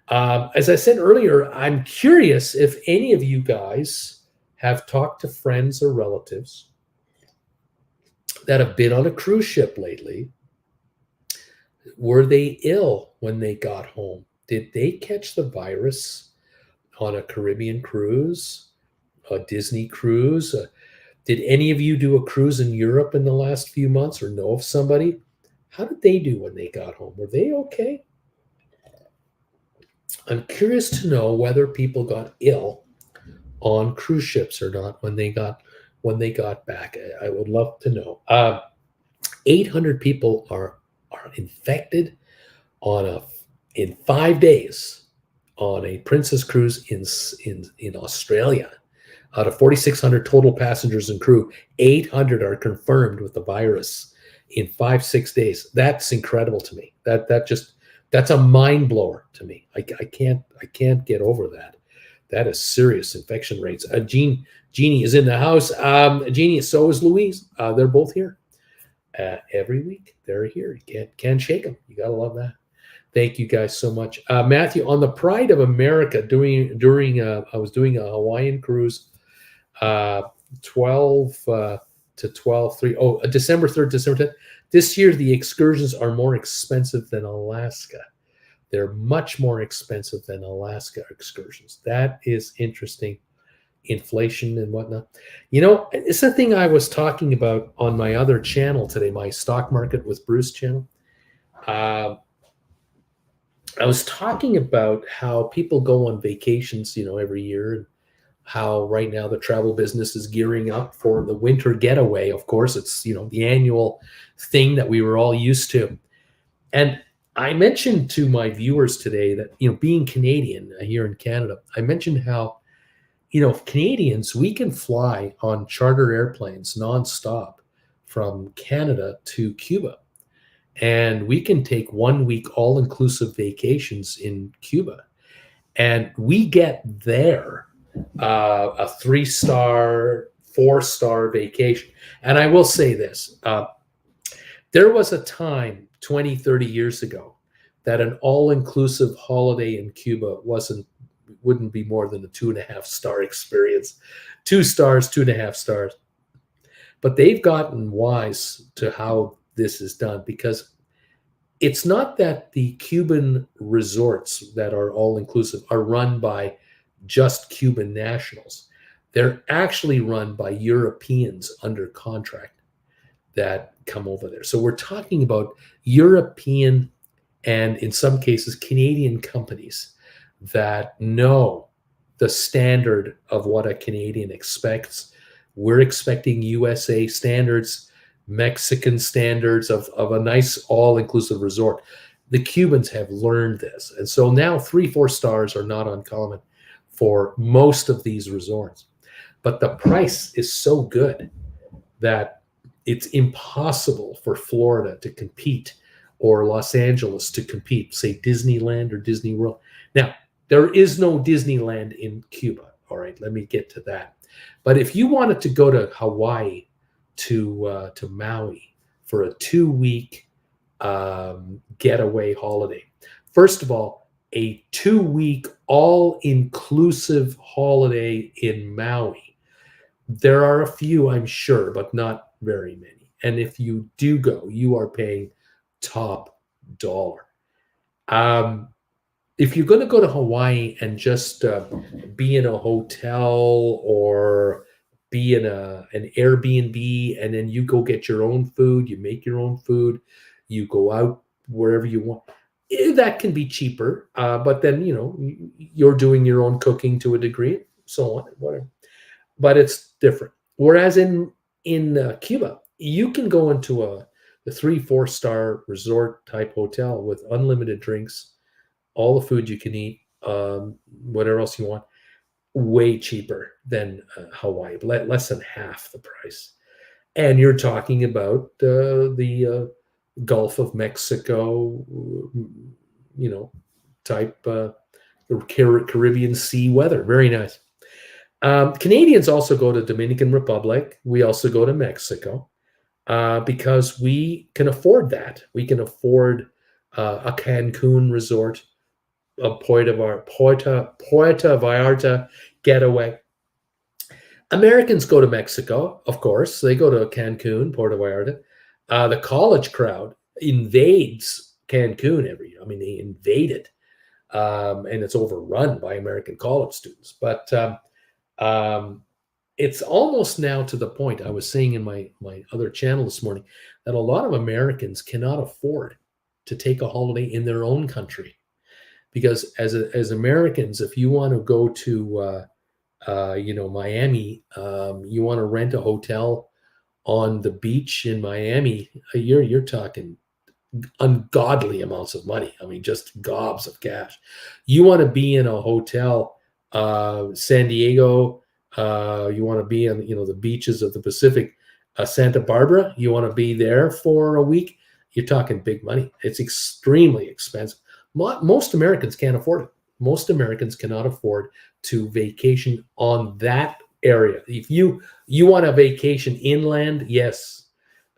Speaker 1: As I said earlier, I'm curious if any of you guys have talked to friends or relatives that have been on a cruise ship lately. Were they ill when they got home? Did they catch the virus on a Caribbean cruise, a Disney cruise? Did any of you do a cruise in Europe in the last few months or know of somebody? How did they do when they got home? Were they okay? I'm curious to know whether people got ill on cruise ships or not when they got back. I would love to know. 800 people are infected in 5 days on a Princess cruise in Australia. Out of 4,600 total passengers and crew, 800 are confirmed with the virus in 5-6 days. That's incredible to me. That's a mind blower to me. I can't get over that. That is serious infection rates. Jeannie is in the house. Jeannie, so is Louise. They're both here. Every week they're here. You can't shake them. You gotta love that. Thank you guys so much. Matthew, on the Pride of America, I was doing a Hawaiian cruise, 12 to 12/3. Oh, December 3rd, December 10th. This year, the excursions are more expensive than Alaska. They're much more expensive than Alaska excursions. That is interesting. Inflation and whatnot. It's the thing I was talking about on my other channel today, my Stock Market with Bruce channel. I was talking about how people go on vacations, every year, and how right now the travel business is gearing up for the winter getaway. Of course, it's, the annual thing that we were all used to. And I mentioned to my viewers today that, being Canadian here in Canada, I mentioned how, Canadians, we can fly on charter airplanes nonstop from Canada to Cuba. And we can take 1 week all-inclusive vacations in Cuba. And we get there a 3-star, 4-star vacation. And I will say this, there was a time 20, 30 years ago that an all-inclusive holiday in Cuba wouldn't be more than a 2.5-star experience. 2 stars, 2.5 stars. But they've gotten wise to how this is done, because it's not that the Cuban resorts that are all-inclusive are run by just Cuban nationals. They're actually run by Europeans under contract that come over there. So we're talking about European and, in some cases, Canadian companies that know the standard of what a Canadian expects. We're expecting USA standards, Mexican standards of a nice all-inclusive resort. The Cubans have learned this. And so now 3-4 stars are not uncommon for most of these resorts. But the price is so good that it's impossible for Florida to compete, or Los Angeles to compete, say Disneyland or Disney World. Now, there is no Disneyland in Cuba. All right, let me get to that. But if you wanted to go to Hawaii, to Maui for a 2-week getaway holiday, first of all, a 2-week all-inclusive holiday in Maui. There are a few, I'm sure, but not very many. And if you do go, you are paying top dollar. If you're going to go to Hawaii and just be in a hotel or be in an Airbnb, and then you go get your own food, you make your own food, you go out wherever you want, that can be cheaper. But then, you're doing your own cooking to a degree, so on, whatever. But it's different. Whereas in Cuba, you can go into a 3-4 star resort type hotel with unlimited drinks, all the food you can eat, whatever else you want, way cheaper than Hawaii, less than half the price. And you're talking about the Gulf of Mexico, type Caribbean sea weather. Very nice. Canadians also go to Dominican Republic. We also go to Mexico because we can afford that. We can afford a Cancun resort, a Puerto Vallarta getaway. Americans go to Mexico, of course. They go to Cancun, Puerto Vallarta. The college crowd invades Cancun every year. I mean, they invade it, and it's overrun by American college students. But it's almost now to the point I was saying in my other channel this morning that a lot of Americans cannot afford to take a holiday in their own country because as Americans, if you want to go to Miami, you want to rent a hotel on the beach in Miami, you're talking ungodly amounts of money. I mean, just gobs of cash. You want to be in a hotel, San Diego. You want to be on, the beaches of the Pacific, Santa Barbara. You want to be there for a week. You're talking big money. It's extremely expensive. Most Americans can't afford it. Most Americans cannot afford to vacation on that area. If you want a vacation inland, yes,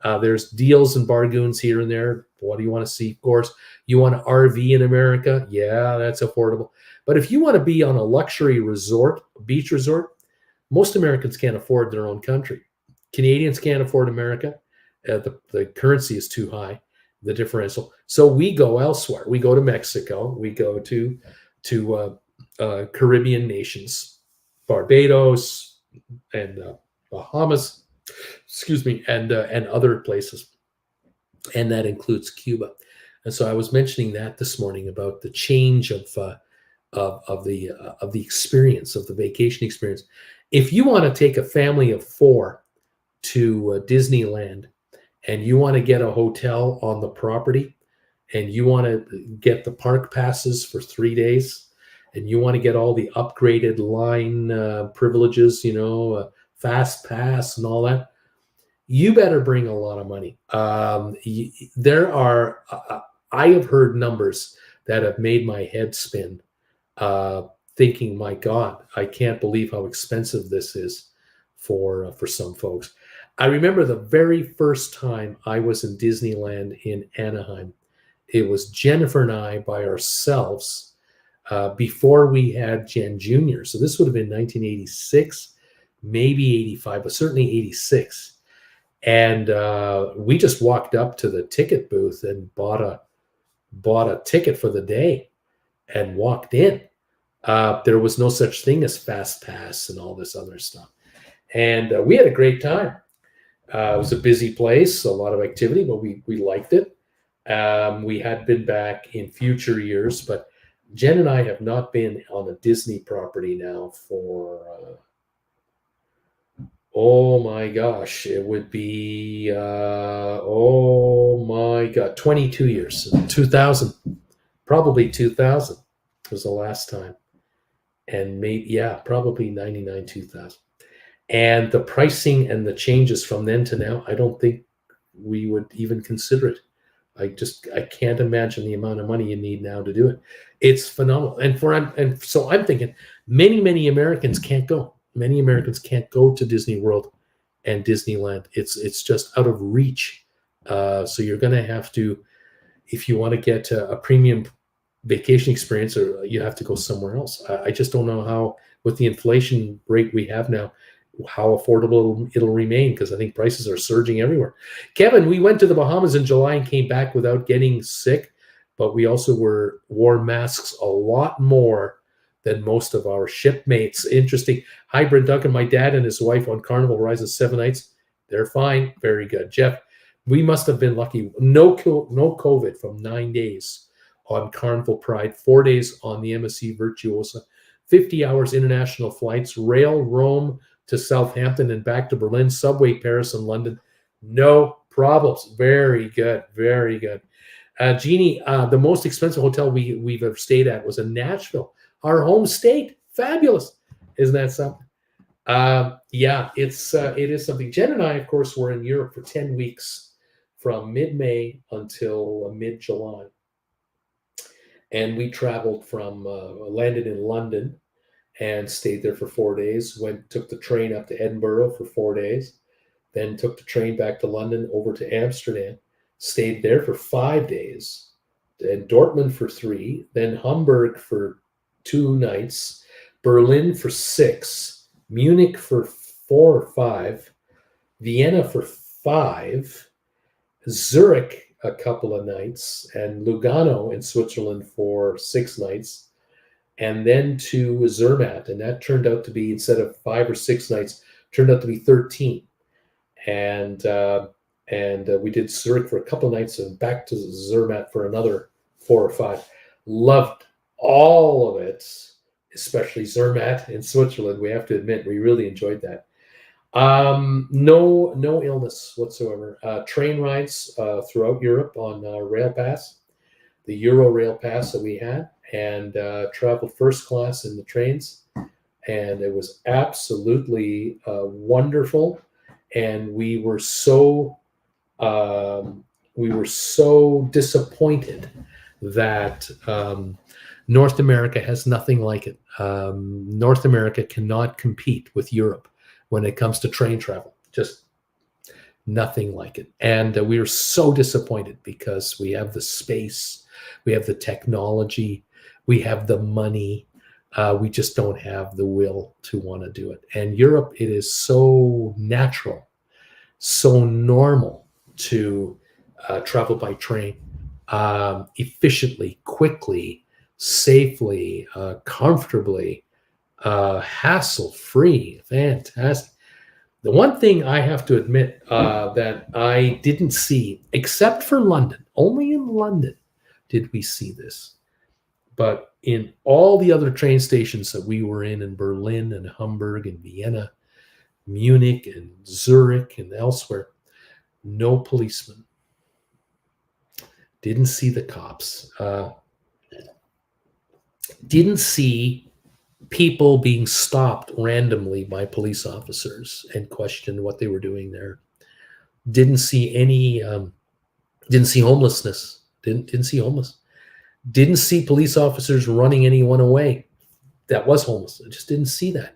Speaker 1: there's deals and bargains here and there. What do you want to see? Of course, you want an RV in America. Yeah, that's affordable. But if you want to be on a luxury resort, a beach resort, most Americans can't afford their own country. Canadians can't afford America. The currency is too high, the differential. So we go elsewhere. We go to Mexico. We go to Caribbean nations, Barbados and Bahamas, and other places, and that includes Cuba. And so I was mentioning that this morning about the change of the experience, of the vacation experience. If you want to take a family of 4 to Disneyland, and you want to get a hotel on the property, and you want to get the park passes for 3 days, and you want to get all the upgraded line privileges, fast pass and all that, you better bring a lot of money. I have heard numbers that have made my head spin, thinking, my God, I can't believe how expensive this is for some folks. I remember the very first time I was in Disneyland in Anaheim. It was Jennifer and I by ourselves before we had Jen Jr. So this would have been 1986, maybe 85, but certainly 86. And we just walked up to the ticket booth and bought a ticket for the day and walked in. There was no such thing as fast pass and all this other stuff. And we had a great time. It was a busy place, a lot of activity, but we liked it. We had been back in future years, but Jen and I have not been on a Disney property now for, oh my gosh, it would be, 22 years, 2000, probably 2000 was the last time. And maybe, probably 99, 2000. And the pricing and the changes from then to now, I don't think we would even consider it. I can't imagine the amount of money you need now to do it. It's phenomenal. And so I'm thinking many Americans can't go. Many Americans can't go to Disney World and Disneyland. It's just out of reach. So you're going to have to, if you want to get a premium vacation experience, or you have to go somewhere else. I just don't know how, with the inflation rate we have now, how affordable it'll remain, because I think prices are surging everywhere. Kevin, we went to the Bahamas in July and came back without getting sick, but we also wore masks a lot more than most of our shipmates. Interesting. Hi, Brent Duncan. My dad and his wife on Carnival Horizon 7 nights. They're fine. Very good. Jeff, we must have been lucky. No COVID from 9 days on Carnival Pride, 4 days on the MSC Virtuosa, 50 hours international flights, rail Rome to Southampton and back to Berlin, subway Paris and London. No problems. Very good. Very good. Jeannie, the most expensive hotel we've ever stayed at was in Nashville, our home state. Fabulous. Isn't that something? It is something. Jen and I, of course, were in Europe for 10 weeks from mid-May until mid-July. and we traveled from landed in London and stayed there for 4 days. Took the train up to Edinburgh for 4 days, then took the train back to London over to Amsterdam, stayed there for 5 days, then Dortmund for 3, then Hamburg for 2 nights, Berlin for 6, Munich for 4 or 5, Vienna for 5, Zurich a couple of nights, and Lugano in Switzerland for 6 nights, and then to Zermatt, and that turned out to be, instead of 5 or 6 nights, turned out to be 13. And we did Zurich for a couple of nights and back to Zermatt for another 4 or 5. Loved all of it, especially Zermatt in Switzerland. We have to admit, we really enjoyed that. No illness whatsoever. Train rides throughout Europe on Rail Pass, the Euro Rail Pass that we had, and traveled first class in the trains, and it was absolutely wonderful. And we were so disappointed that North America has nothing like it. North America cannot compete with Europe when it comes to train travel. Just nothing like it. And we were so disappointed because we have the space, we have the technology, we have the money. We just don't have the will to want to do it. And Europe, it is so natural, so normal to travel by train efficiently, quickly, safely, comfortably, hassle-free. Fantastic. The one thing I have to admit that I didn't see, except for London, only in London did we see this, but in all the other train stations that we were in Berlin and Hamburg and Vienna, Munich and Zurich and elsewhere, no policemen. Didn't see the cops. Didn't see people being stopped randomly by police officers and questioned what they were doing there. Didn't see any. Didn't see homelessness. Didn't see homeless. Didn't see police officers running anyone away that was homeless. I just didn't see that.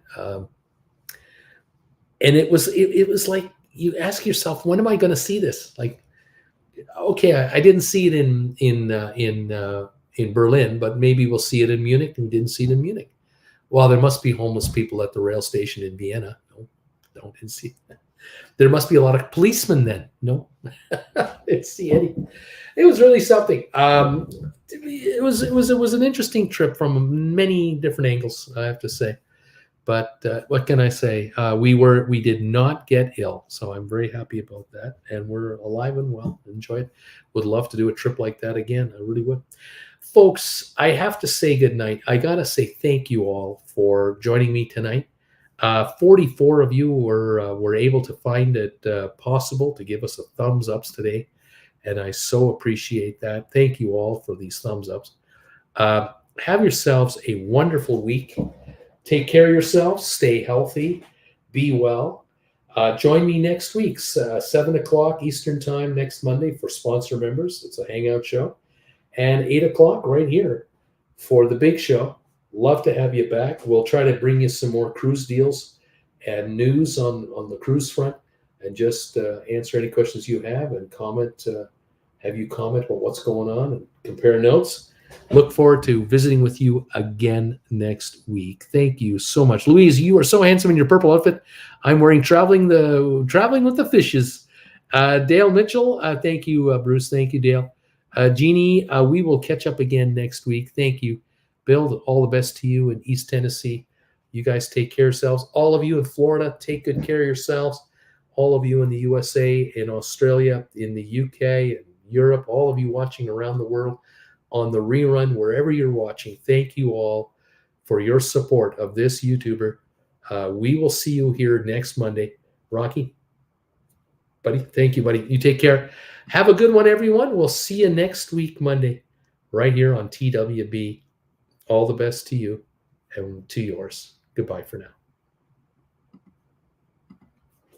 Speaker 1: And it was like, you ask yourself, when am I going to see this? Like, okay, I didn't see it in Berlin, but maybe we'll see it in Munich, and didn't see it in Munich. Well, there must be homeless people at the rail station in Vienna. No, didn't see that. There must be a lot of policemen then. No, didn't see any. It was really something. It was an interesting trip from many different angles, I have to say. But what can I say? We did not get ill, so I'm very happy about that, and we're alive and well. Enjoyed. Would love to do a trip like that again. I really would. Folks, I have to say goodnight. I gotta say thank you all for joining me tonight. 44 of you were able to find it possible to give us a thumbs ups today, and I so appreciate that. Thank you all for these thumbs ups. Have yourselves a wonderful week. Take care of yourselves. Stay healthy. Be well. Join me next week, 7 o'clock Eastern Time next Monday for sponsor members. It's a hangout show. And 8 o'clock right here for the big show. Love to have you back. We'll try to bring you some more cruise deals and news on the cruise front, and just answer any questions you have and comment. Have you comment on what's going on and compare notes. Look forward to visiting with you again next week. Thank you so much. Louise, you are so handsome in your purple outfit. I'm wearing traveling with the fishes. Dale Mitchell, thank you, Bruce. Thank you, Dale. Jeannie, we will catch up again next week. Thank you. Bill, all the best to you in East Tennessee. You guys take care of yourselves. All of you in Florida, take good care of yourselves. All of you in the USA, in Australia, in the UK, and Europe, all of you watching around the world on the rerun, wherever you're watching, thank you all for your support of this YouTuber. We will see you here next Monday. Rocky, buddy, thank you, buddy. You take care. Have a good one, everyone. We'll see you next week, Monday, right here on TWB. All the best to you and to yours. Goodbye for now.